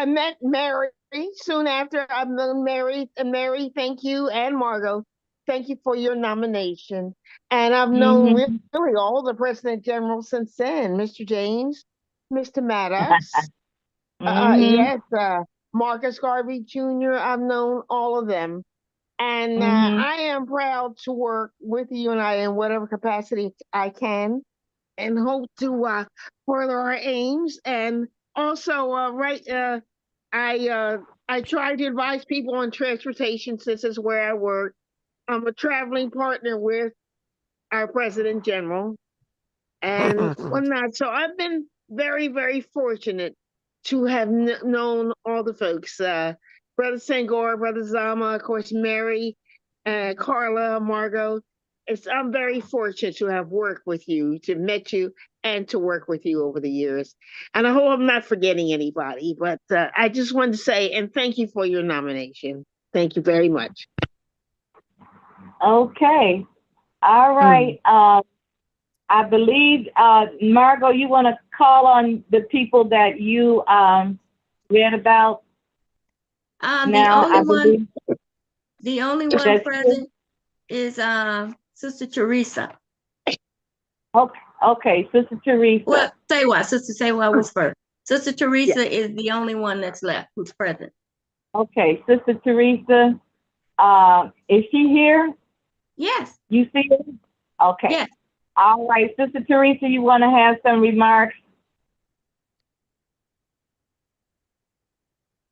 met Mary soon after. I've known Mary, and Mary, thank you, and Margot, thank you for your nomination. And I've known really all the President General since then, Mr. James, Mr. Maddox, yes, Marcus Garvey Jr., I've known all of them. And I am proud to work with the UNI in whatever capacity I can, and hope to further our aims. And also, I try to advise people on transportation, since it's where I work. I'm a traveling partner with our President General and whatnot. So I've been very, very fortunate to have known all the folks. Brother Sangor, Brother Zama, of course, Mary, Carla, Margot. I'm very fortunate to have worked with you, to met you, and to work with you over the years. And I hope I'm not forgetting anybody, but I just wanted to say, and thank you for your nomination. Thank you very much. Okay. All right. I believe, Margot, you want to call on the people that you read about? The only one present is Sister Teresa. Okay, Sister Teresa. Well, Sister Saywa was first. Sister Teresa is the only one that's left who's present. Okay, Sister Teresa, is she here? Yes. You see her? Okay. Yes. All right, Sister Teresa, you want to have some remarks?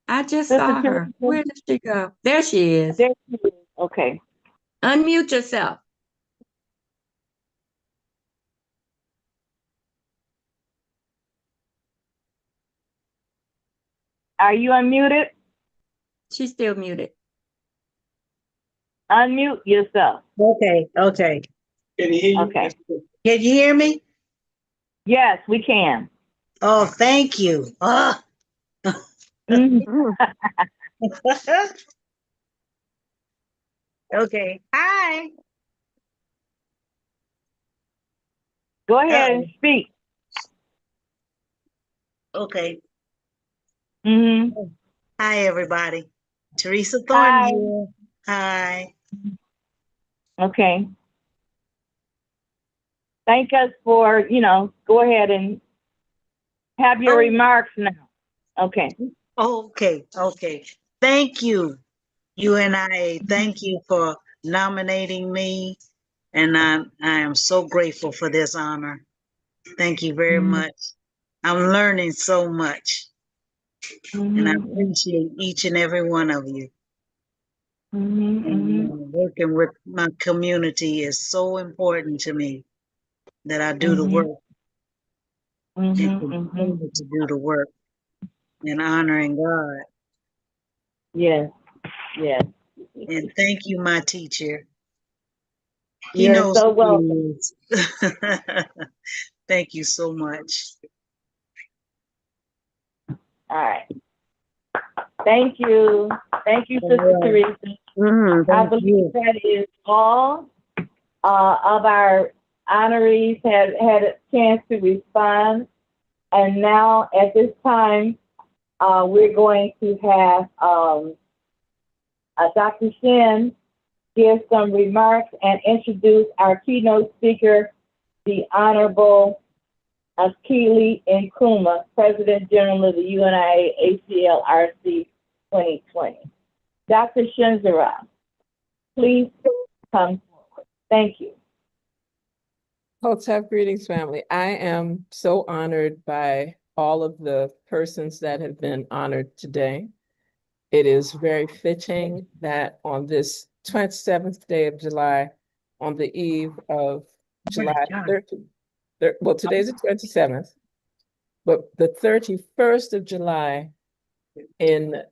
I just saw her. Where did she go? There she is. There she is. Okay. Unmute yourself. Are you unmuted? She's still muted. Unmute yourself. Okay. Can you hear me? Okay. Can you hear me? Yes, we can. Oh, thank you. Okay. Hi. Go ahead and speak. Okay. Hi, everybody. Teresa Thorne here. Hi. Okay. Thank us for, go ahead and have your remarks now. Okay. Okay. Thank you, UNIA. Thank you for nominating me. And I am so grateful for this honor. Thank you very much. I'm learning so much, and I appreciate each and every one of you. And working with my community is so important to me that I do the work and continue to do the work and honoring God. Yes, yes. And thank you, my teacher. He You're knows so who welcome. he is. Thank you so much. All right. Thank you. Thank you, Sister Teresa. I believe that is all of our honorees have had a chance to respond. And now at this time, we're going to have Dr. Shin give some remarks and introduce our keynote speaker, the Honorable Akili Nkrumah, President General of the UNIAACLRC 2020. Dr. Shinzara, please come forward. Thank you. Hotep greetings, family. I am so honored by all of the persons that have been honored today. It is very fitting that on this 27th day of July, on the eve of July 30th, well, today's the 27th, but the 31st of July in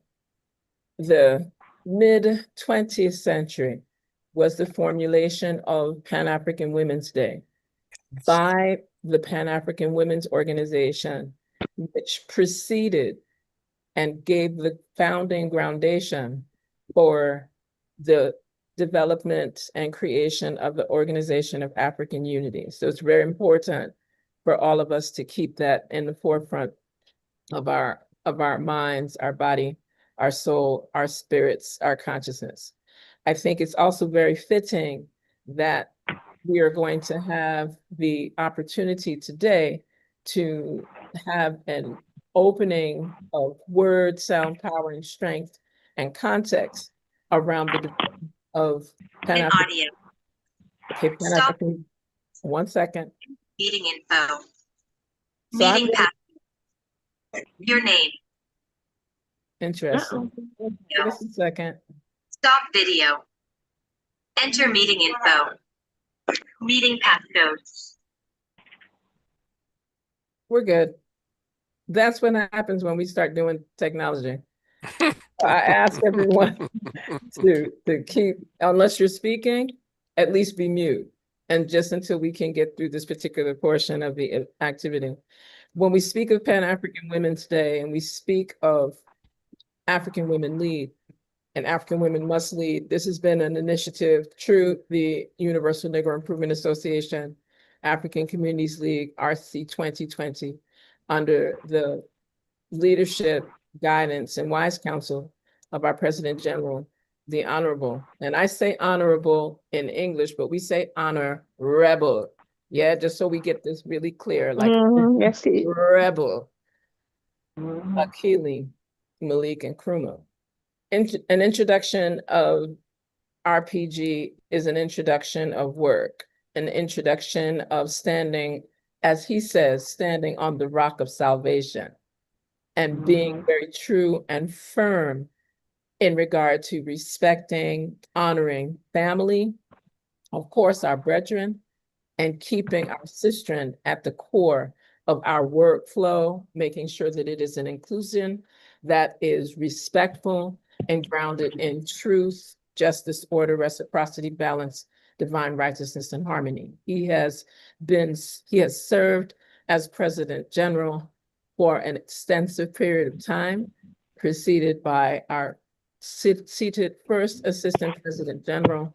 the mid-20th century was the formulation of Pan-African Women's Day by the Pan-African Women's Organization, which preceded and gave the founding foundation for the development and creation of the Organization of African Unity. So it's very important for all of us to keep that in the forefront of our minds, our body, our soul, our spirits, our consciousness. I think it's also very fitting that we are going to have the opportunity today to have an opening of word, sound, power, and strength and context around the development of Pan-African. Okay, Pan-African. One second. Meeting info. So Meeting path. Your name. Interesting. Give us a second. Stop video. Enter meeting info. Meeting passcode. We're good. That's what happens when we start doing technology. I ask everyone to keep, unless you're speaking, at least be mute. And just until we can get through this particular portion of the activity. When we speak of Pan-African Women's Day and we speak of African Women Lead and African Women Must Lead, this has been an initiative through the Universal Negro Improvement Association, African Communities League, RC 2020, under the leadership, guidance, and wise counsel of our President General, the Honorable. And I say honorable in English, but we say honorable. Yeah, just so we get this really clear, like Yes, rebel, Akili, Malik, and Nkrumah. An introduction of RPG is an introduction of work, an introduction of standing, as he says, standing on the rock of salvation and being very true and firm in regard to respecting, honoring family, of course, our brethren, and keeping our sistren at the core of our workflow, making sure that it is an inclusion that is respectful and grounded in truth, justice, order, reciprocity, balance, divine righteousness, and harmony. He has served as President General for an extensive period of time, preceded by our seated First Assistant President General,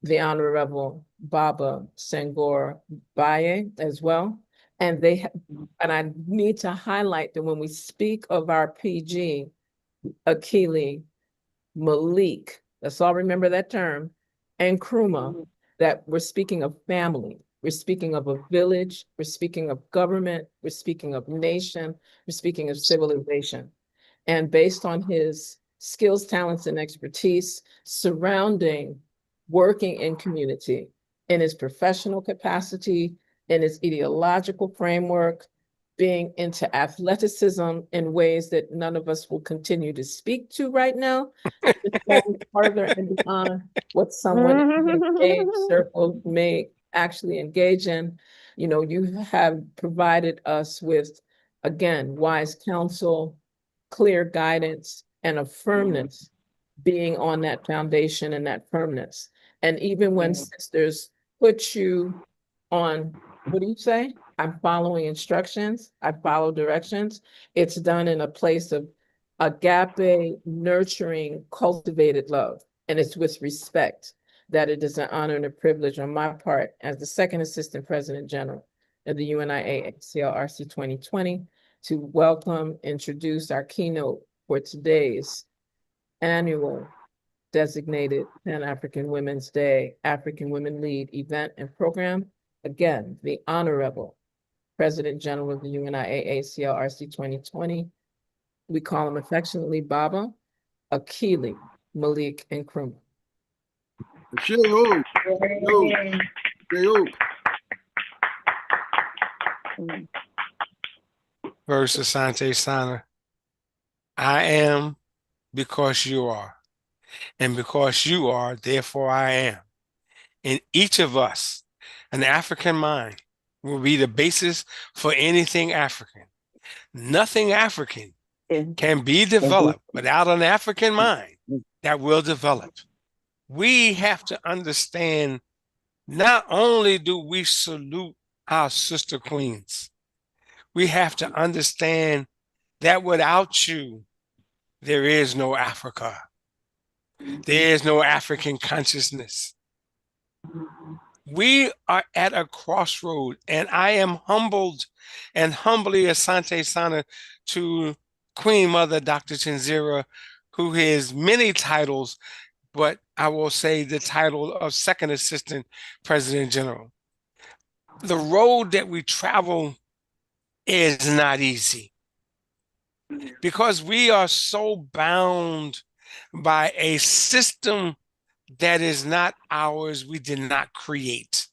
the Honorable Baba Senghor Baye as well. And and I need to highlight that when we speak of our PG, Akili, Malik, let's all remember that term, and Nkrumah, that we're speaking of family, we're speaking of a village, we're speaking of government, we're speaking of nation, we're speaking of civilization. And based on his skills, talents, and expertise surrounding working in community, in his professional capacity, in its ideological framework, being into athleticism in ways that none of us will continue to speak to right now. Just going further in the honor what someone in the age circle may actually engage in. You know, you have provided us with, again, wise counsel, clear guidance, and a firmness being on that foundation and that firmness. And even when sisters put you on, what do you say? I'm following instructions, I follow directions. It's done in a place of agape, nurturing, cultivated love. And it's with respect that it is an honor and a privilege on my part as the second Assistant President General of the UNIAACLRC 2020 to welcome, introduce our keynote for today's annual designated Pan-African Women's Day African Women Lead event and program. Again, the Honorable President General of the UNIAACLRC 2020. We call him affectionately Baba, Akili, Malik, and Nkrumah. Verse Asante Sana. I am because you are. And because you are, therefore I am. In each of us, an African mind will be the basis for anything African. Nothing African can be developed without an African mind that will develop. We have to understand, not only do we salute our sister queens, we have to understand that without you, there is no Africa. There is no African consciousness. We are at a crossroad, and I am humbled and humbly Asante Sana to Queen Mother Dr. Chinzira, who has many titles, but I will say the title of Second Assistant President General. The road that we travel is not easy because we are so bound by a system that is not ours, we did not create.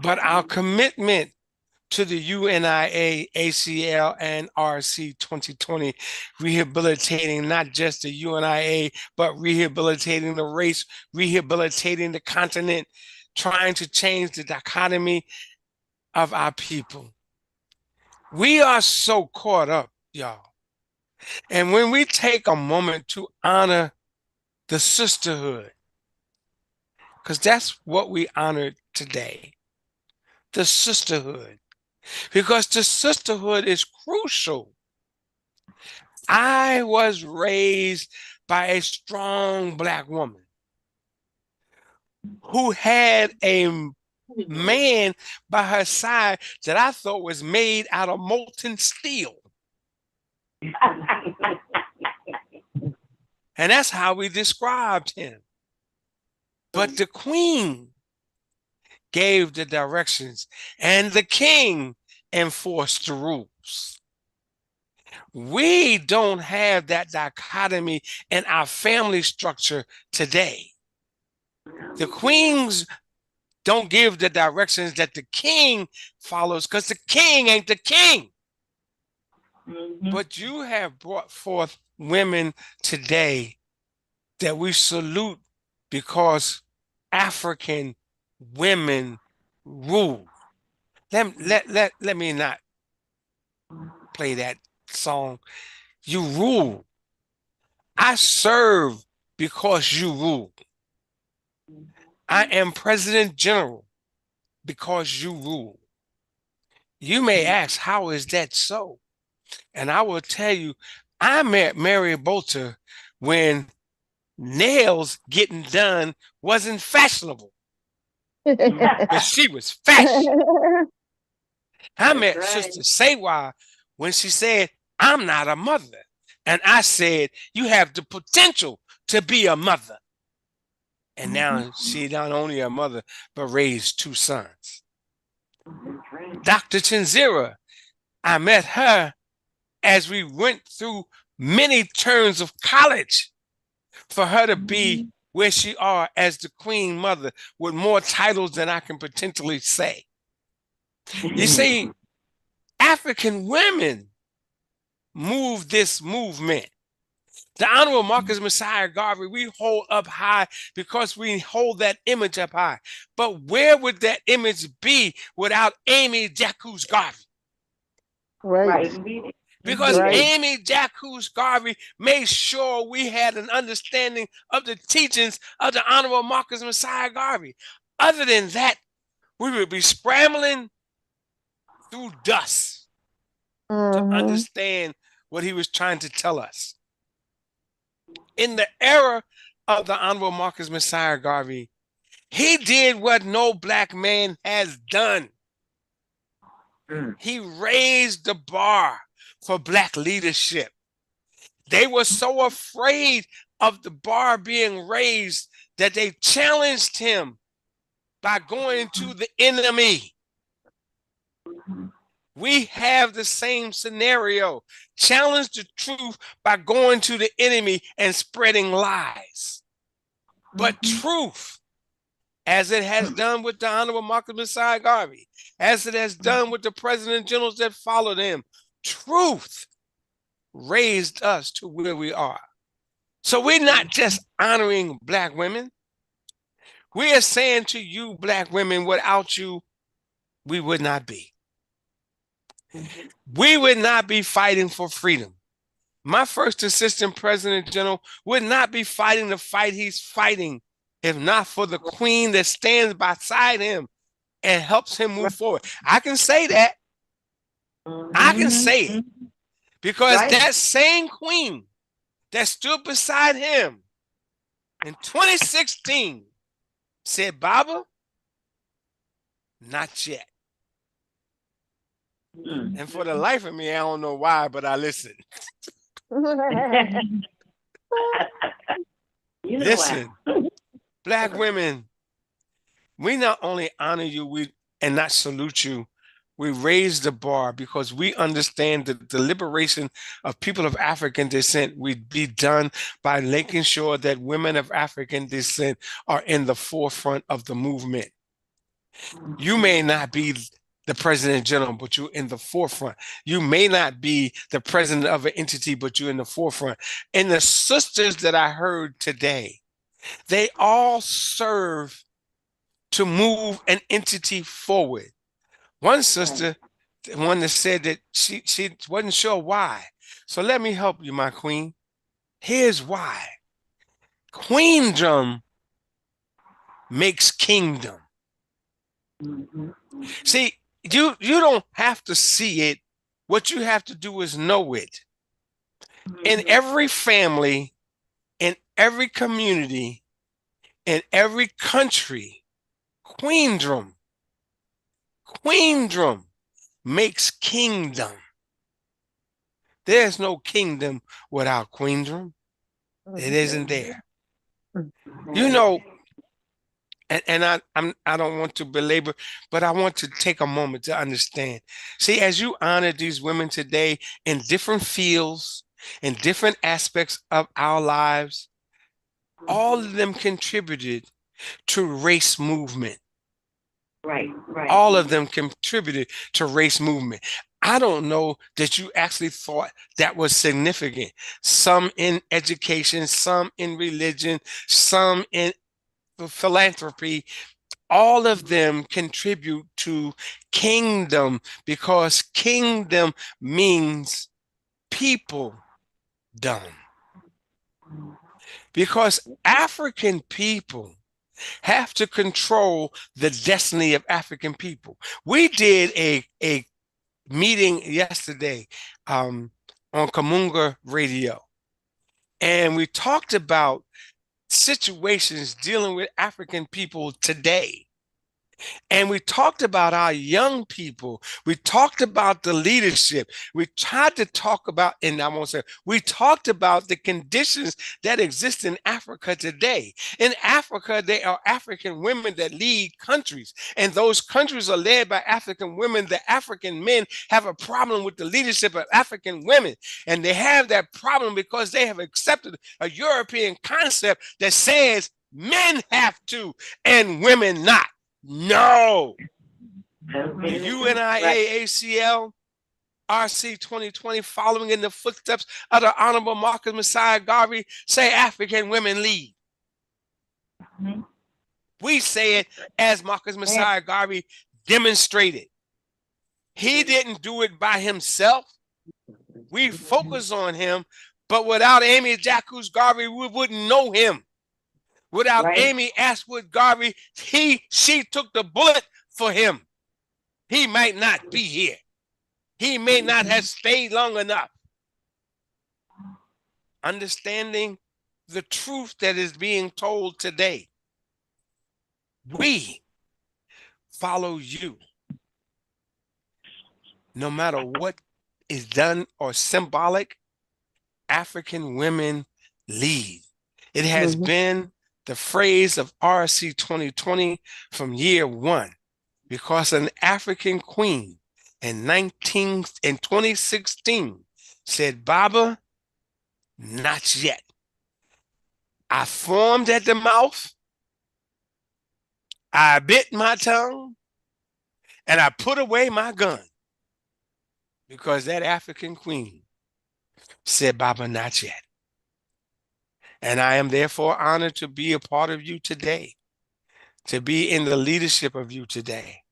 But our commitment to the UNIAACLRC 2020, rehabilitating not just the UNIA, but rehabilitating the race, rehabilitating the continent, trying to change the dichotomy of our people. We are so caught up, y'all. And when we take a moment to honor the sisterhood, because that's what we honored today, the sisterhood, because the sisterhood is crucial. I was raised by a strong Black woman who had a man by her side that I thought was made out of molten steel. And that's how we described him. But the queen gave the directions and the king enforced the rules. We don't have that dichotomy in our family structure today. The queens don't give the directions that the king follows because the king ain't the king. But you have brought forth women today that we salute because African women rule. Let me not play that song. You rule. I serve because you rule. I am President General because you rule. You may ask, how is that so? And I will tell you, I met Mary Bolter when nails getting done wasn't fashionable. But she was fashion. I met Sister Sewa when she said, I'm not a mother. And I said, you have the potential to be a mother. And now she's not only a mother, but raised 2 sons. Dr. Chinzira, I met her as we went through many terms of college for her to be where she are as the Queen Mother with more titles than I can potentially say. You see, African women moved this movement. The Honorable Marcus Messiah Garvey, we hold up high because we hold that image up high. But where would that image be without Amy Jacques Garvey? Right. Because Right. Amy Jacques Garvey made sure we had an understanding of the teachings of the Honorable Marcus Messiah Garvey. Other than that, we would be scrambling through dust to understand what he was trying to tell us. In the era of the Honorable Marcus Messiah Garvey, he did what no Black man has done. He raised the bar for Black leadership. They were so afraid of the bar being raised that they challenged him by going to the enemy. We have the same scenario. Challenge the truth by going to the enemy and spreading lies. But truth, as it has done with the Honorable Marcus Messiah Garvey, as it has done with the president generals that followed him, truth raised us to where we are. So we're not just honoring Black women. We are saying to you, Black women, without you, we would not be. We would not be fighting for freedom. My first assistant president general would not be fighting the fight he's fighting if not for the queen that stands beside him and helps him move forward. I can say that. I can say it because that same queen that stood beside him in 2016 said, Baba, not yet. And for the life of me, I don't know why, but I listened. Listen, Black women, we not only honor you and not salute you, we raise the bar because we understand that the liberation of people of African descent would be done by making sure that women of African descent are in the forefront of the movement. You may not be the president general, but you're in the forefront. You may not be the president of an entity, but you're in the forefront. And the sisters that I heard today, they all serve to move an entity forward. One sister, the one that said that she wasn't sure why. So let me help you, my queen. Here's why. Queendom makes kingdom. See, you don't have to see it. What you have to do is know it. In every family, in every community, in every country, queendom makes kingdom. There's no kingdom without queendom. It isn't there. You know, and I don't want to belabor, but I want to take a moment to understand. See, as you honor these women today in different fields, in different aspects of our lives, all of them contributed to race movement. Right. All of them contributed to race movement. I don't know that you actually thought that was significant. Some in education, some in religion, some in philanthropy. All of them contribute to kingdom because kingdom means peopledom. Because African people have to control the destiny of African people. We did a meeting yesterday on Kamunga Radio, and we talked about situations dealing with African people today. And we talked about our young people. We talked about the leadership. We tried to talk about, and I won't say, we talked about the conditions that exist in Africa today. In Africa, there are African women that lead countries, and those countries are led by African women. The African men have a problem with the leadership of African women, and they have that problem because they have accepted a European concept that says men have to and women not. No, The UNIAACL RC 2020, following in the footsteps of the Honorable Marcus Messiah Garvey, say African women lead. We say it as Marcus Messiah Garvey demonstrated. He didn't do it by himself. We focus on him, but without Amy Jacques Garvey, we wouldn't know him. Without Amy Ashwood Garvey, she took the bullet for him. He might not be here. He may not have stayed long enough. Understanding the truth that is being told today. We follow you. No matter what is done or symbolic, African women lead. It has been the phrase of RC 2020 from year one, because an African queen in 2016 said, Baba, not yet. I formed at the mouth, I bit my tongue, and I put away my gun, because that African queen said, Baba, not yet. And I am therefore honored to be a part of you today, to be in the leadership of you today.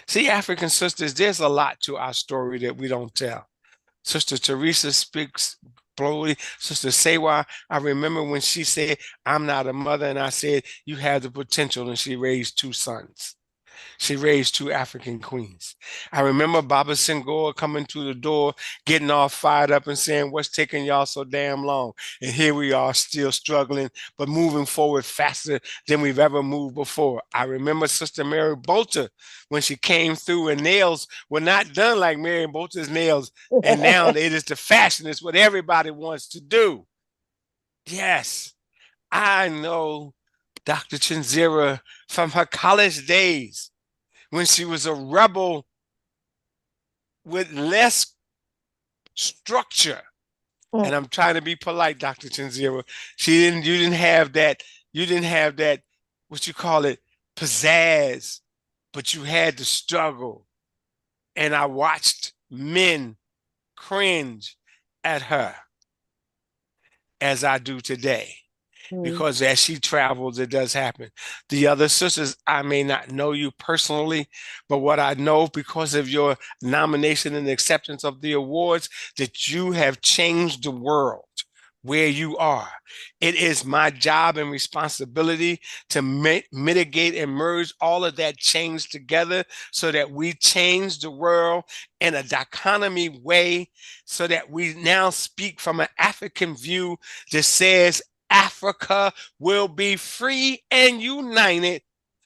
See, African sisters, there's a lot to our story that we don't tell. Sister Teresa speaks boldly. Sister Sewa, I remember when she said, I'm not a mother, and I said, you have the potential, and she raised 2 sons. She raised 2 African queens. I remember Baba Senghor coming through the door, getting all fired up and saying, what's taking y'all so damn long? And here we are still struggling, but moving forward faster than we've ever moved before. I remember Sister Mary Bolter when she came through, and nails were not done like Mary Bolter's nails. And now it is the fashion. It's what everybody wants to do. Yes, I know Dr. Chinzira from her college days, when she was a rebel with less structure. And I'm trying to be polite, Dr. Chinzira. You didn't have that, what you call it, pizzazz, but you had the struggle. And I watched men cringe at her as I do today. Because as she travels, it does happen. The other sisters, I may not know you personally, but what I know, because of your nomination and acceptance of the awards, that you have changed the world where you are. It is my job and responsibility to mitigate and merge all of that change together so that we change the world in a dichotomy way, so that we now speak from an African view that says Africa will be free and united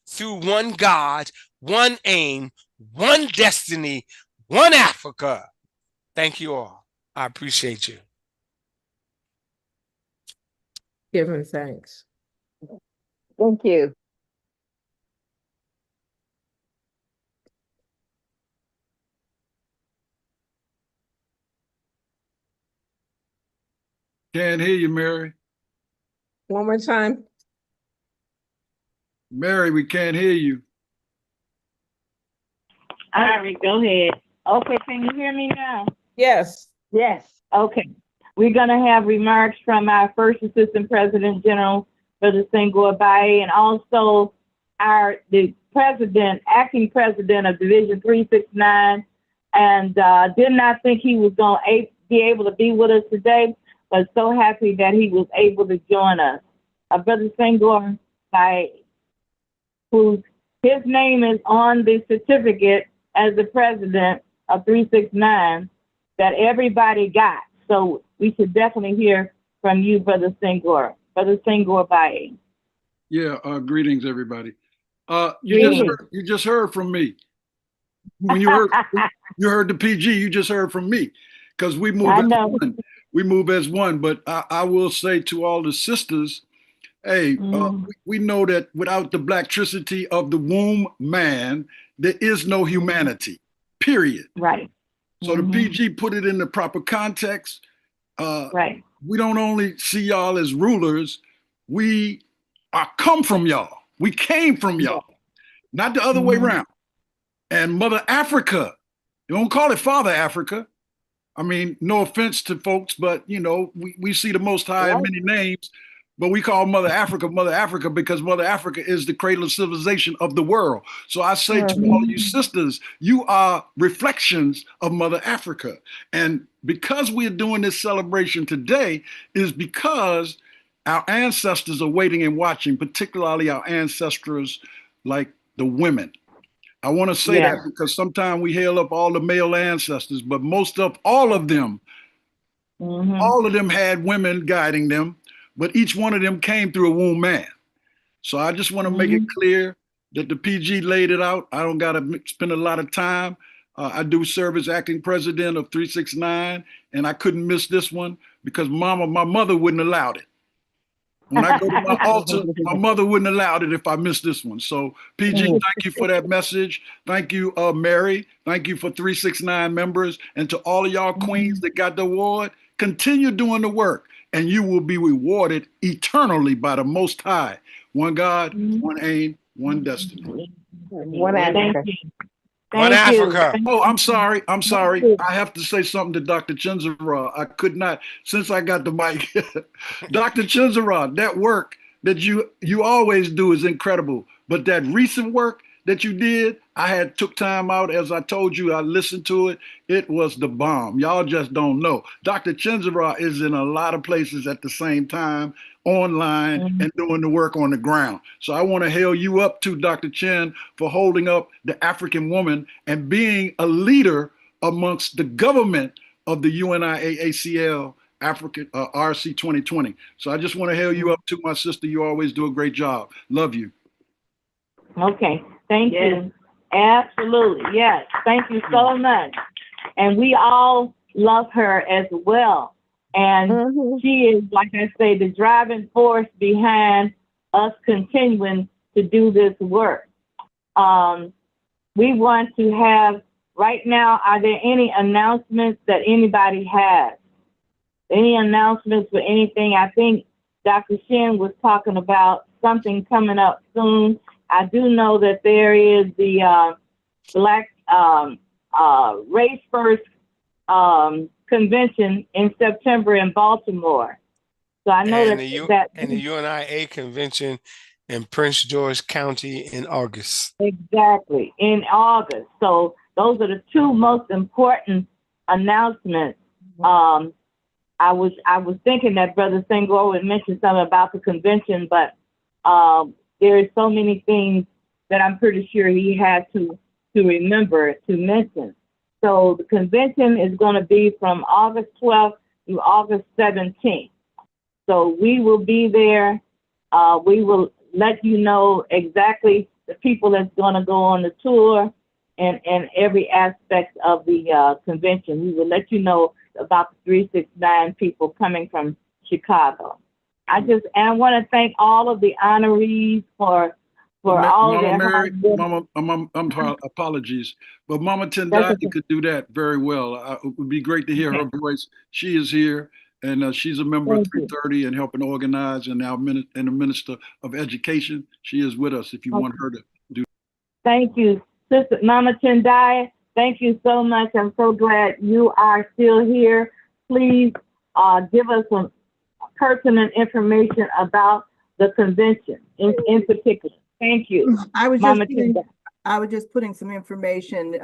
through one God, one aim, one destiny, one Africa. Thank you all. I appreciate you. Giving thanks. Thank you. Can't hear you, Mary. One more time. Mary, we can't hear you. All right, go ahead. Okay, can you hear me now? Yes. Yes. Okay. We're going to have remarks from our first Assistant President General, Brother Senghor Baye, and also the acting president of Division 369, and did not think he was going to be able to be with us today, but so happy that he was able to join us. Brother Senghor Baye, his name is on the certificate as the president of 369 that everybody got. So we should definitely hear from you, Brother Senghor. Brother Senghor Baye. Yeah, greetings, everybody. You just heard from me. When you heard the PG, you just heard from me, because we move as one. We move as one. But I will say to all the sisters, hey, we know that without the blacktricity of the womb man, there is no humanity, period. Right. So the PG put it in the proper context. Right. We don't only see y'all as rulers, we are come from y'all. We came from y'all, not the other way around. and Mother Africa. You don't call it Father Africa. I mean, no offense to folks, but you know, we see the Most High in many names, but we call Mother Africa because Mother Africa is the cradle of civilization of the world. So I say to all of you sisters, you are reflections of Mother Africa. And because we're doing this celebration today is because our ancestors are waiting and watching, particularly our ancestors like the women. I want to say that because sometimes we hail up all the male ancestors, but all of them had women guiding them, but each one of them came through a womb man. So I just want to make it clear that the PG laid it out. I don't got to spend a lot of time. I do serve as acting president of 369, and I couldn't miss this one because my mother wouldn't allow it. When I go to my altar, my mother wouldn't allow it if I missed this one. So, PG, thank you for that message. Thank you, Mary. Thank you for 369 members. And to all of y'all queens that got the award, continue doing the work, and you will be rewarded eternally by the Most High. One God, one aim, one destiny. One Africa. One Africa. Oh, I'm sorry. I have to say something to Dr. Chinzara. I could not, since I got the mic. Dr. Chinzara, that work that you always do is incredible. But that recent work that you did, I took time out. As I told you, I listened to it. It was the bomb. Y'all just don't know. Dr. Chinzara is in a lot of places at the same time, online and doing the work on the ground. So I want to hail you up to Dr. Chin for holding up the African woman and being a leader amongst the government of the UNIAACL African RC 2020. So I just want to hail you up to my sister. You always do a great job. Love you. Okay. Thank you. Absolutely. Yes. Thank you so much. And we all love her as well. And she is, like I say, the driving force behind us continuing to do this work. We want to have, right now, are there any announcements that anybody has? Any announcements for anything? I think Dr. Shin was talking about something coming up soon. I do know that there is the Black Race First convention in September in Baltimore. So I know and the UNIA convention in Prince George County in August. Exactly, in August. So those are the two most important announcements. I was thinking that Brother Senghor would mention something about the convention, but there is so many things that I'm pretty sure he had to remember to mention. So the convention is going to be from August 12th through August 17th. So we will be there. We will let you know exactly the people that's going to go on the tour and every aspect of the convention. We will let you know about the 369 people coming from Chicago. I want to thank all of the honorees for all of their hard work. Mama, apologies, but Mama Tendai could do that very well. It would be great to hear her voice. She is here, and she's a member of 330 and helping organize, and now the Minister of Education. She is with us if you want her to do. Thank you, Sister Mama Tendai. Thank you so much. I'm so glad you are still here. Please give us some pertinent information about the convention in particular. Thank you. I was just putting some information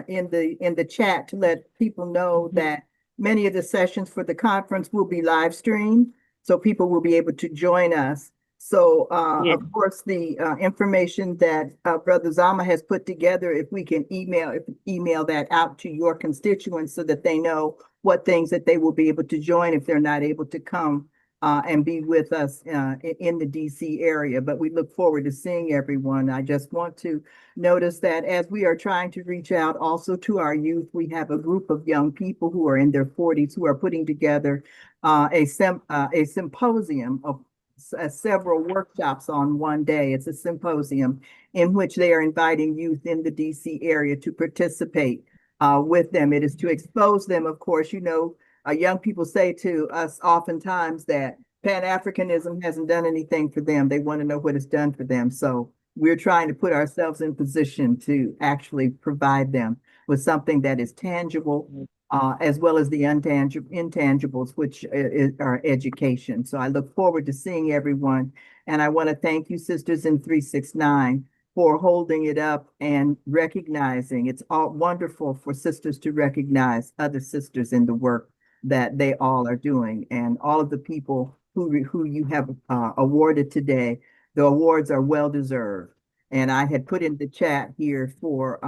in the chat to let people know that many of the sessions for the conference will be live streamed, so people will be able to join us. So of course, the information that Brother Zama has put together, if we can email that out to your constituents so that they know what things that they will be able to join if they're not able to come and be with us in the DC area. But we look forward to seeing everyone. I just want to notice that as we are trying to reach out also to our youth, we have a group of young people who are in their 40s who are putting together a symposium of several workshops on one day. It's a symposium in which they are inviting youth in the DC area to participate with them. It is to expose them, of course. You know, young people say to us oftentimes that Pan-Africanism hasn't done anything for them. They want to know what it's done for them. So we're trying to put ourselves in position to actually provide them with something that is tangible, as well as the intangibles, which are education. So I look forward to seeing everyone. And I want to thank you, Sisters in 369, for holding it up and recognizing. It's all wonderful for sisters to recognize other sisters in the work that they all are doing, and all of the people who you have awarded today. The awards are well deserved. And I had put in the chat here for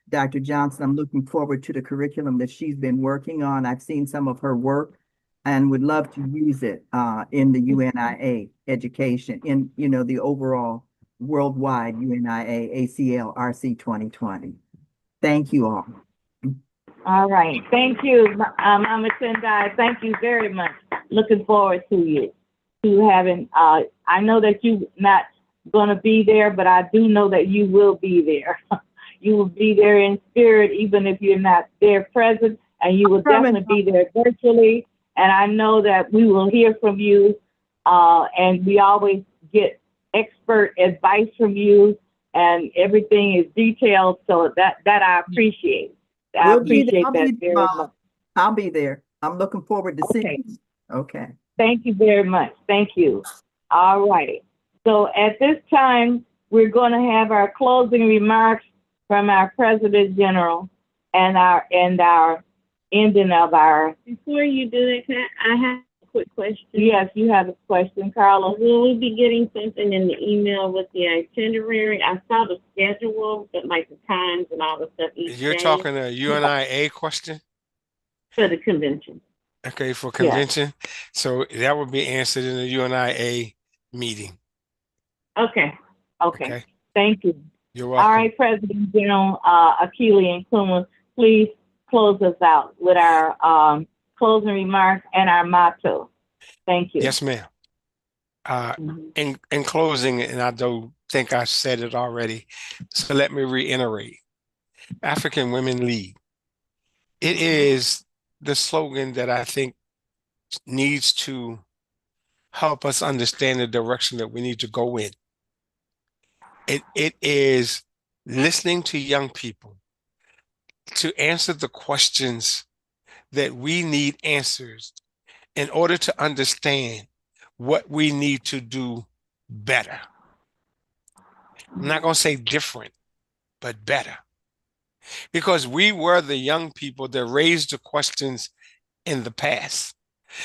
Dr. Johnson. I'm looking forward to the curriculum that she's been working on. I've seen some of her work and would love to use it in the UNIA education, in the overall worldwide UNIA ACLRC 2020. Thank you all. All right. Thank you, Mama Tendai. Thank you very much. Looking forward to having, I know that you're not going to be there, but I do know that you will be there. You will be there in spirit, even if you're not there present, and you will definitely be there virtually. And I know that we will hear from you, and we always get expert advice from you, and everything is detailed, so that I appreciate. I appreciate that very much. I'll be there. I'm looking forward to seeing you. Okay. Thank you very much. Thank you. All right. So at this time, we're going to have our closing remarks from our President General and our ending of our. Before you do that, I have a quick question. Yes, you have a question, Carla. Will we be getting something in the email with the itinerary? I saw the schedule, but like the times and all the stuff. You're talking a UNIA question? For the convention. Okay, for convention. Yeah. So that would be answered in the UNIA meeting. Okay. Thank you. You're welcome. All right, President General Akili and Kuma, please close us out with our closing remarks and our motto. Thank you. Yes, ma'am. In closing, and I don't think I said it already, so let me reiterate. African Women Lead. It is the slogan that I think needs to help us understand the direction that we need to go in. It is listening to young people to answer the questions that we need answers in order to understand what we need to do better. I'm not going to say different, but better. Because we were the young people that raised the questions in the past.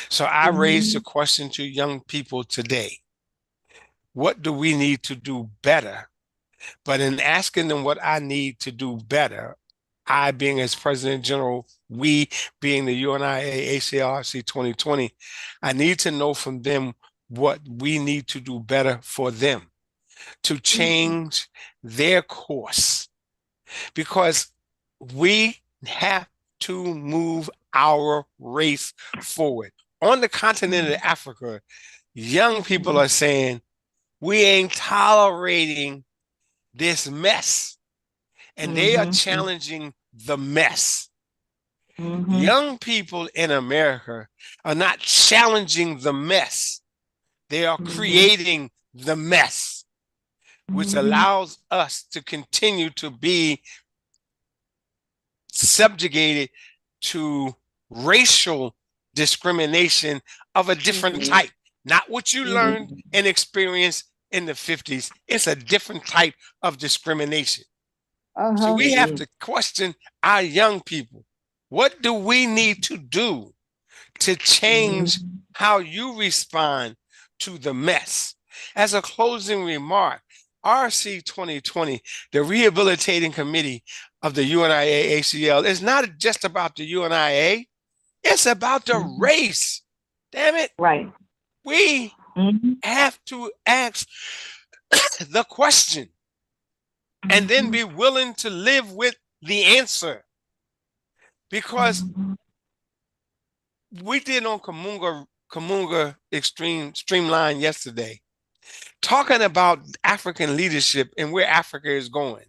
So I raised the question to young people today. What do we need to do better? But in asking them what I need to do better, I being as President General, we being the UNIA ACLRC 2020, I need to know from them what we need to do better for them to change their course. Because we have to move our race forward. On the continent of Africa, young people are saying, we ain't tolerating this mess. And they are challenging the mess. Young people in America are not challenging the mess. They are creating the mess, which allows us to continue to be subjugated to racial discrimination of a different type. Not what you learned and experienced in the 50s. It's a different type of discrimination. So we have to question our young people. What do we need to do to change how you respond to the mess? As a closing remark, RC 2020, the Rehabilitating Committee of the UNIA ACL, is not just about the UNIA. It's about the race. Damn it. Right. We have to ask the question and then be willing to live with the answer. Because we did on Kamunga Streamline yesterday, talking about African leadership and where Africa is going.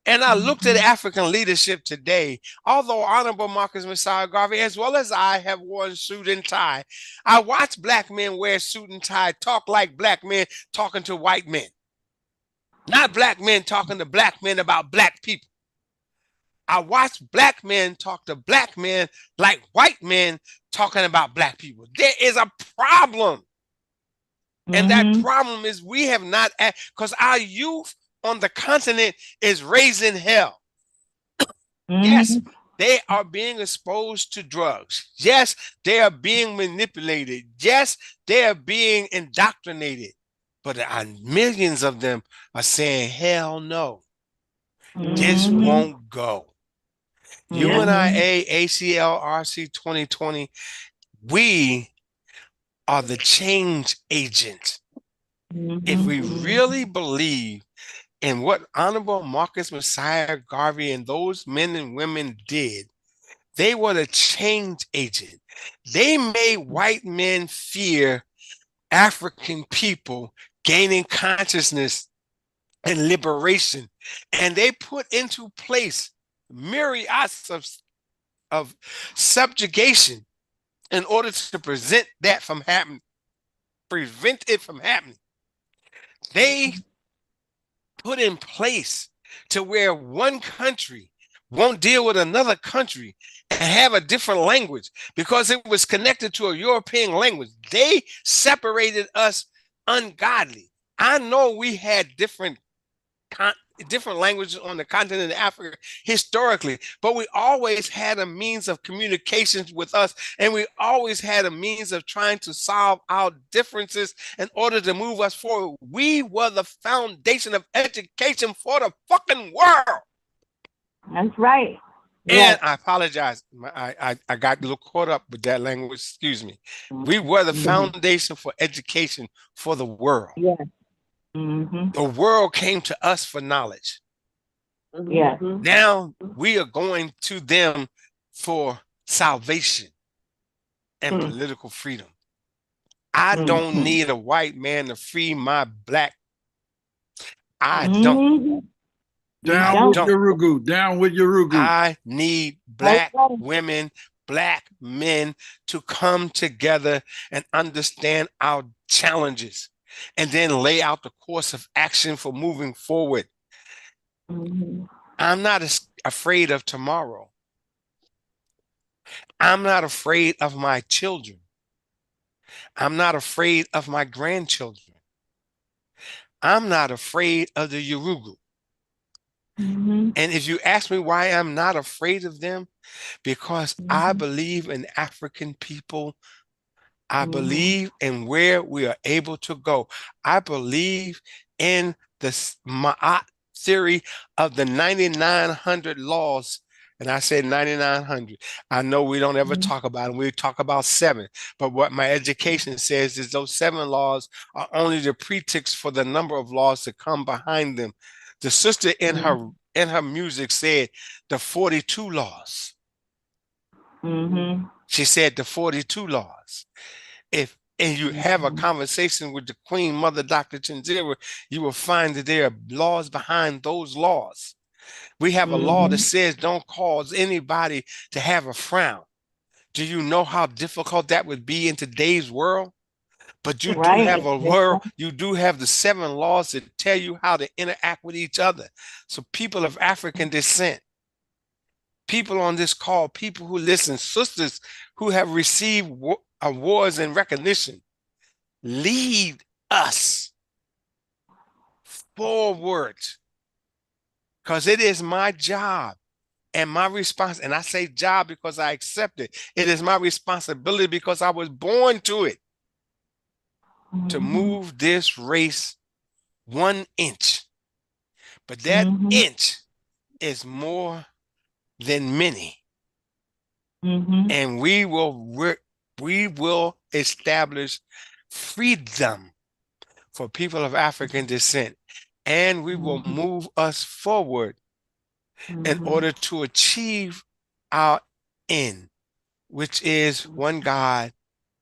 And I looked at African leadership today, although Honorable Marcus Messiah Garvey, as well as I, have worn suit and tie. I watch Black men wear suit and tie, talk like Black men talking to white men. Not black men talking to black men about black people. I watch black men talk to black men like white men talking about black people. There is a problem. And that problem is we have not, because our youth on the continent is raising hell. Yes, they are being exposed to drugs. Yes, they are being manipulated. Yes, they are being indoctrinated. But millions of them are saying, hell no, this won't go. UNIAACLRC 2020, we are the change agent. If we really believe in what Honorable Marcus Messiah Garvey and those men and women did, they were the change agent. They made white men fear African people gaining consciousness and liberation. And they put into place myriads of subjugation in order to prevent it from happening. They put in place to where one country won't deal with another country and have a different language because it was connected to a European language. They separated us ungodly. I know we had different languages on the continent of Africa historically, but we always had a means of communications with us, and we always had a means of trying to solve our differences in order to move us forward. We were the foundation of education for the fucking world. That's right. And Yes. I apologize. I got a little caught up with that language. Excuse me. We were the foundation for education for the world. Yes. The world came to us for knowledge. Yes. Now we are going to them for salvation and political freedom. I don't need a white man to free my black. I don't. Down with Urugu. Down with Urugu. I need black women, black men to come together and understand our challenges and then lay out the course of action for moving forward. I'm not afraid of tomorrow. I'm not afraid of my children. I'm not afraid of my grandchildren. I'm not afraid of the Urugu. And if you ask me why I'm not afraid of them, because I believe in African people. I believe in where we are able to go. I believe in the Ma'at theory of the 9,900 laws. And I said 9,900. I know we don't ever talk about them. We talk about 7. But what my education says is those 7 laws are only the pretext for the number of laws that come behind them. The sister in her music said the 42 laws. She said the 42 laws. And you have a conversation with the Queen Mother, Dr. Chinzira, you will find that there are laws behind those laws. We have a law that says don't cause anybody to have a frown. Do you know how difficult that would be in today's world? But you do have a world, you do have the 7 laws that tell you how to interact with each other. So people of African descent, people on this call, people who listen, sisters who have received awards and recognition, lead us forward. Because it is my job and my response, and I say job because I accept it. It is my responsibility because I was born to it. To move this race 1 inch. But that inch is more than many. And we will establish freedom for people of African descent. And we will move us forward in order to achieve our end, which is one God,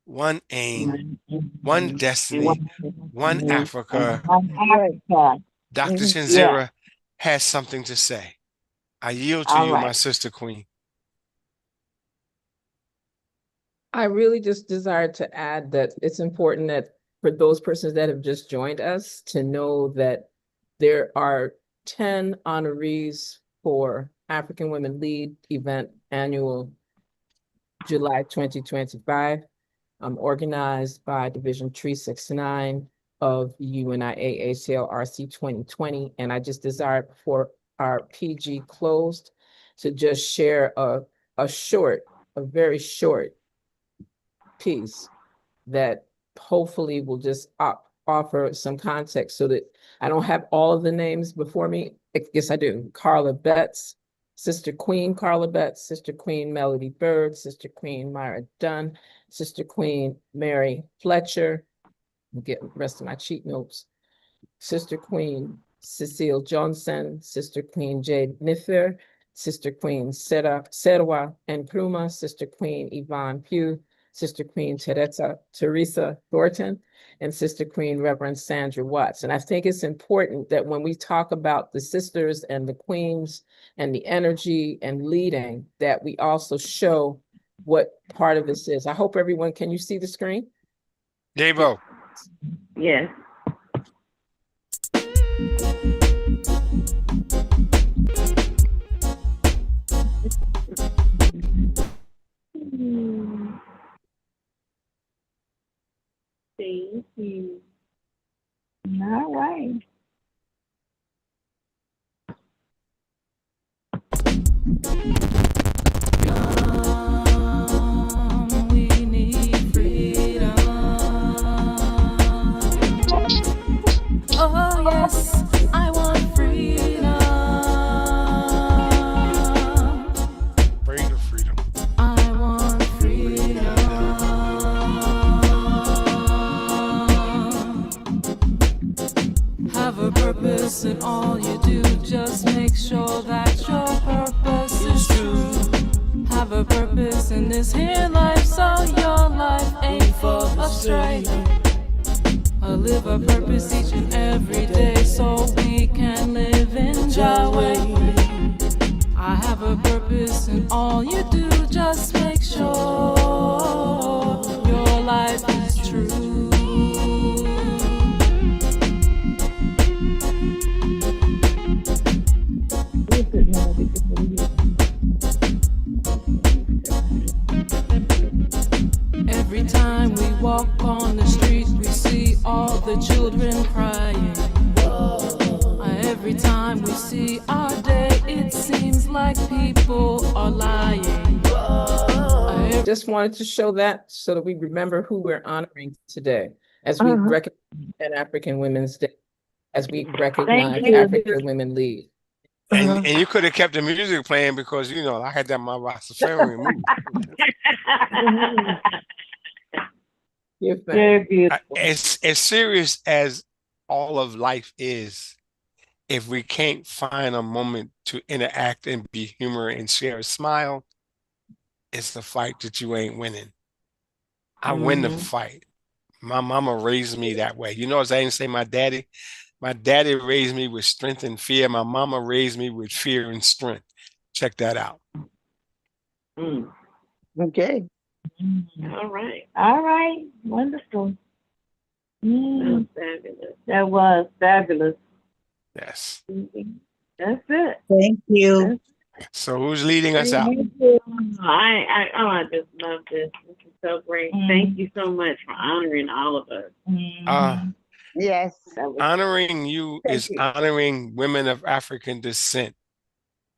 one aim, one destiny, one Africa. Dr. Chinzira has something to say. I yield to you, my sister queen. I really just desire to add that it's important that for those persons that have just joined us to know that There are 10 honorees for African Women Lead event annual July 2025, organized by Division 369 of UNIAACLRC 2020. And I just desire before our PG closed to just share a very short piece that hopefully will just offer some context so that I don't have all of the names before me. Yes, I do. Carla Betts, Sister Queen Carla Betts, Sister Queen Melody Bird, Sister Queen Myra Dunn, Sister Queen Mary Fletcher. I'll get the rest of my cheat notes. Sister Queen Cecile Johnson, Sister Queen Jade Nither, Sister Queen Serwa Nkrumah, Sister Queen Yvonne Pugh, Sister Queen Teresa Thornton, and Sister Queen Reverend Sandra Watts. And I think it's important that when we talk about the sisters and the queens and the energy and leading, that we also show what part of this is. I hope everyone, can you see the screen? Debo. Yes. Thank you. All right. We need freedom. Oh yes, I want freedom. Freedom. I want freedom. Have a purpose in all you do. Just make sure that your purpose is true. Have a purpose in this here life, so your life ain't full of strife. I live a purpose each and every day, so we can live in Yahweh. I have a purpose in all you do. Just make sure your life is true. Every time we walk on the street, we see all the children crying. Every time we see our day, it seems like people are lying. I just wanted to show that so that we remember who we're honoring today as we recognize an African Women's Day, as we recognize African Women Lead. And you could have kept the music playing because, you know, I had that in my Rastafarian mood. Very beautiful. As serious as all of life is, if we can't find a moment to interact and be humorous and share a smile, it's the fight that you ain't winning. I win the fight. My mama raised me that way. You know, as I didn't say my daddy raised me with strength and fear. My mama raised me with fear and strength. Check that out. Okay. All right. All right. Wonderful. That was fabulous. That was fabulous. Yes. That's it. Thank you. So who's leading us out? I just love this. This is so great. Thank you so much for honoring all of us. Yes. Honoring you is honoring women of African descent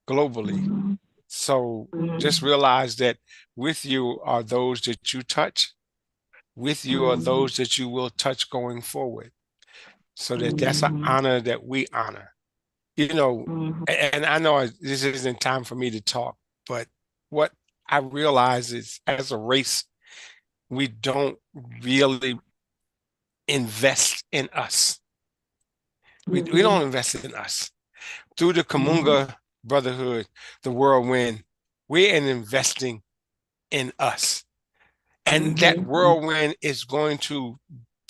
globally. So just realize that with you are those that you touch. With you are those that you will touch going forward. So that's an honor that we honor. You know, and I know this isn't time for me to talk, but what I realize is as a race, we don't really invest in us. We don't invest in us. Through the Kamunga Brotherhood, the Whirlwind, we're investing in us. And that whirlwind is going to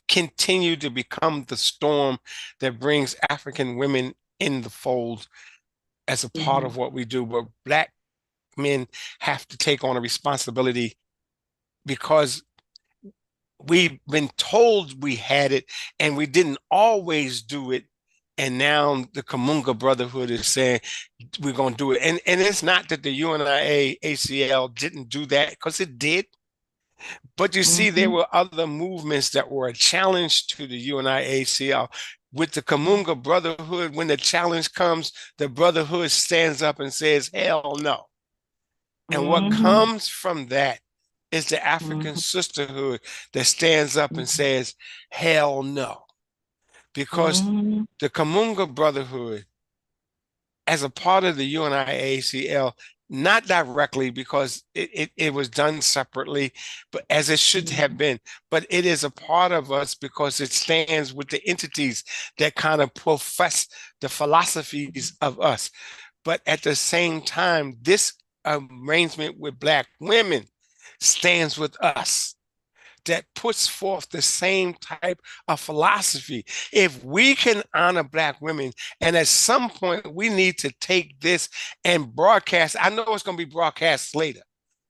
continue to become the storm that brings African women in the fold as a part of what we do. But Black men have to take on a responsibility because we've been told we had it and we didn't always do it And now the Kamunga Brotherhood is saying we're going to do it. And it's not that the UNIAACL didn't do that, because it did. But you see, there were other movements that were a challenge to the UNIACL. With the Kamunga Brotherhood, when the challenge comes, the Brotherhood stands up and says, hell no. And what comes from that is the African sisterhood that stands up and says, hell no. Because the Kamunga Brotherhood, as a part of the UNIACL, not directly because it was done separately, but as it should have been, but it is a part of us because it stands with the entities that kind of profess the philosophies of us. But at the same time, this arrangement with Black women stands with us, that puts forth the same type of philosophy. If we can honor Black women, and at some point we need to take this and broadcast, I know it's going to be broadcast later.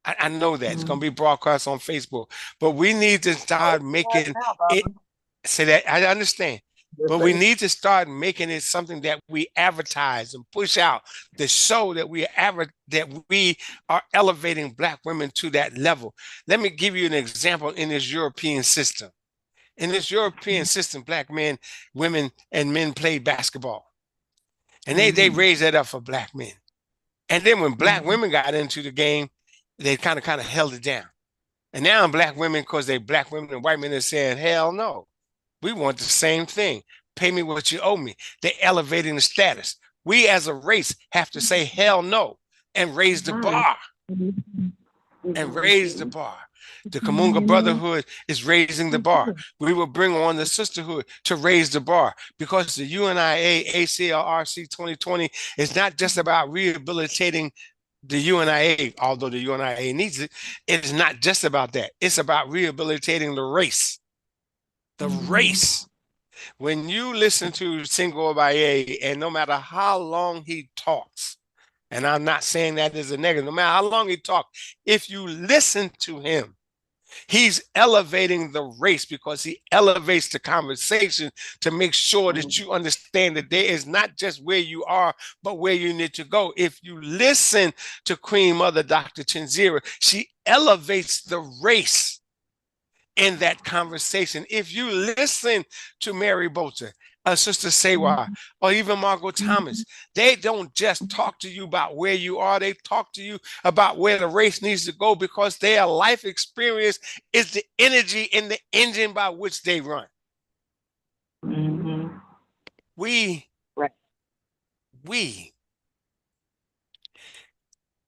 I know that it's going to be broadcast on Facebook, but we need to start making it. Say that, I understand. But we need to start making it something that we advertise and push out, to show that we are elevating Black women to that level. Let me give you an example in this European system. In this European system, Black men, women, and men played basketball. And they raised that up for Black men. And then when Black women got into the game, they kind of held it down. And now Black women, because they Black women and white men, are saying, hell no. We want the same thing. Pay me what you owe me. They're elevating the status. We as a race have to say hell no and raise the bar. And raise the bar. The Kamunga Brotherhood is raising the bar. We will bring on the sisterhood to raise the bar, because the UNIAACLRC2020 is not just about rehabilitating the UNIA, although the UNIA needs it. It is not just about that. It's about rehabilitating the race. The race. When you listen to Senghor Baye, and no matter how long he talks, and I'm not saying that as a negative, no matter how long he talks, if you listen to him, he's elevating the race, because he elevates the conversation to make sure that you understand that there is not just where you are, but where you need to go. If you listen to Queen Mother Dr. Chinzira, she elevates the race in that conversation. If you listen to Mary Bolter, Sister Sewa, or even Margot Thomas, they don't just talk to you about where you are, they talk to you about where the race needs to go, because their life experience is the energy in the engine by which they run. We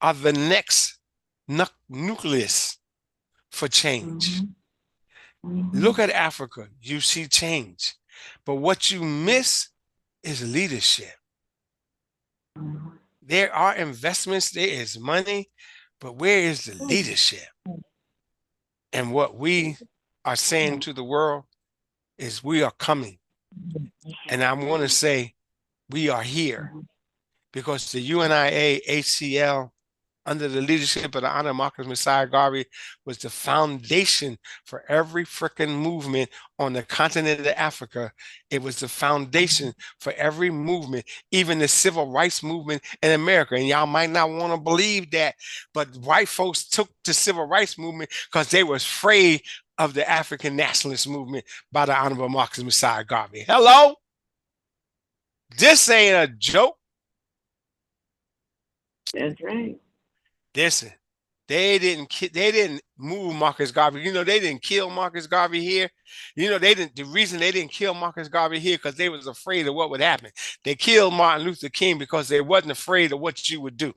are the next nucleus for change. Look at Africa, you see change. But what you miss is leadership. There are investments, there is money, but where is the leadership? And what we are saying to the world is we are coming. And I want to say we are here, because the UNIAACL, under the leadership of the Honorable Marcus Messiah Garvey, was the foundation for every freaking movement on the continent of Africa. It was the foundation for every movement, even the civil rights movement in America. And y'all might not want to believe that, but white folks took the civil rights movement because they were afraid of the African nationalist movement by the Honorable Marcus Messiah Garvey. Hello? This ain't a joke. That's right. Listen, they didn't move Marcus Garvey. You know, they didn't kill Marcus Garvey here. You know, the reason they didn't kill Marcus Garvey here, because they was afraid of what would happen. They killed Martin Luther King because they wasn't afraid of what you would do,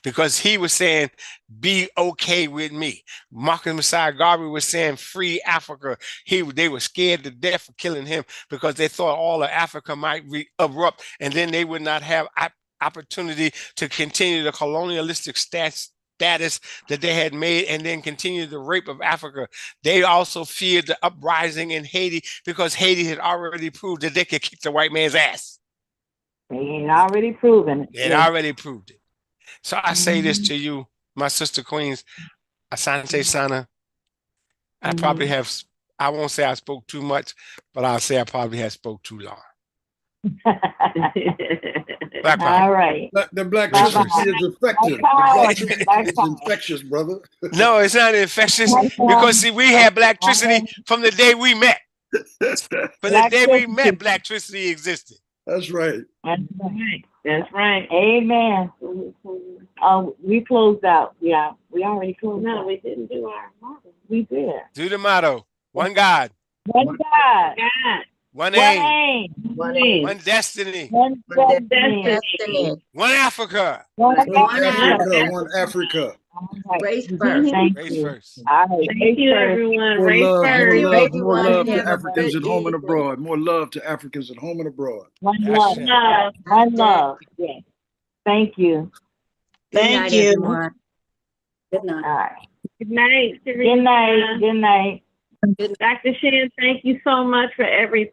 because he was saying, be okay with me. Marcus Messiah Garvey was saying, free Africa. They were scared to death of killing him, because they thought all of Africa might erupt, and then they would not have opportunity to continue the colonialistic status that they had made, and then continue the rape of Africa. They also feared the uprising in Haiti, because Haiti had already proved that they could kick the white man's ass. They had already proven it. They had already proved it. So I say this to you, my sister queens, Asante Sana. I probably have, I won't say I spoke too much, but I'll say I probably have spoke too long. Black power. All right. The black Bye-bye. tricity is effective. The black tricity is infectious, brother. No, it's not infectious because see, we had blacktricity from the day we met. From the day we met, blacktricity existed. That's right. That's right. That's right. Amen. We closed out. Yeah, we already closed No, out. we didn't do our motto. We did. Do the motto. One God. One God. God. One One aim. aim. One aim. One destiny. One destiny. Destiny. One Africa. One One Africa. Africa, one Africa. All right. Race first. Thank Race you. first. All right. Thank you, everyone. More Race love, first. more love, more Everyone love to have a Africans good at home and evening. abroad. More love to Africans at home and abroad. One That's love. it. Love. One love. Yes. Thank you. Good Thank night, you. everyone. Good night. All right. Good night, Good night. Good night. Dr. Shan, thank you so much for everything.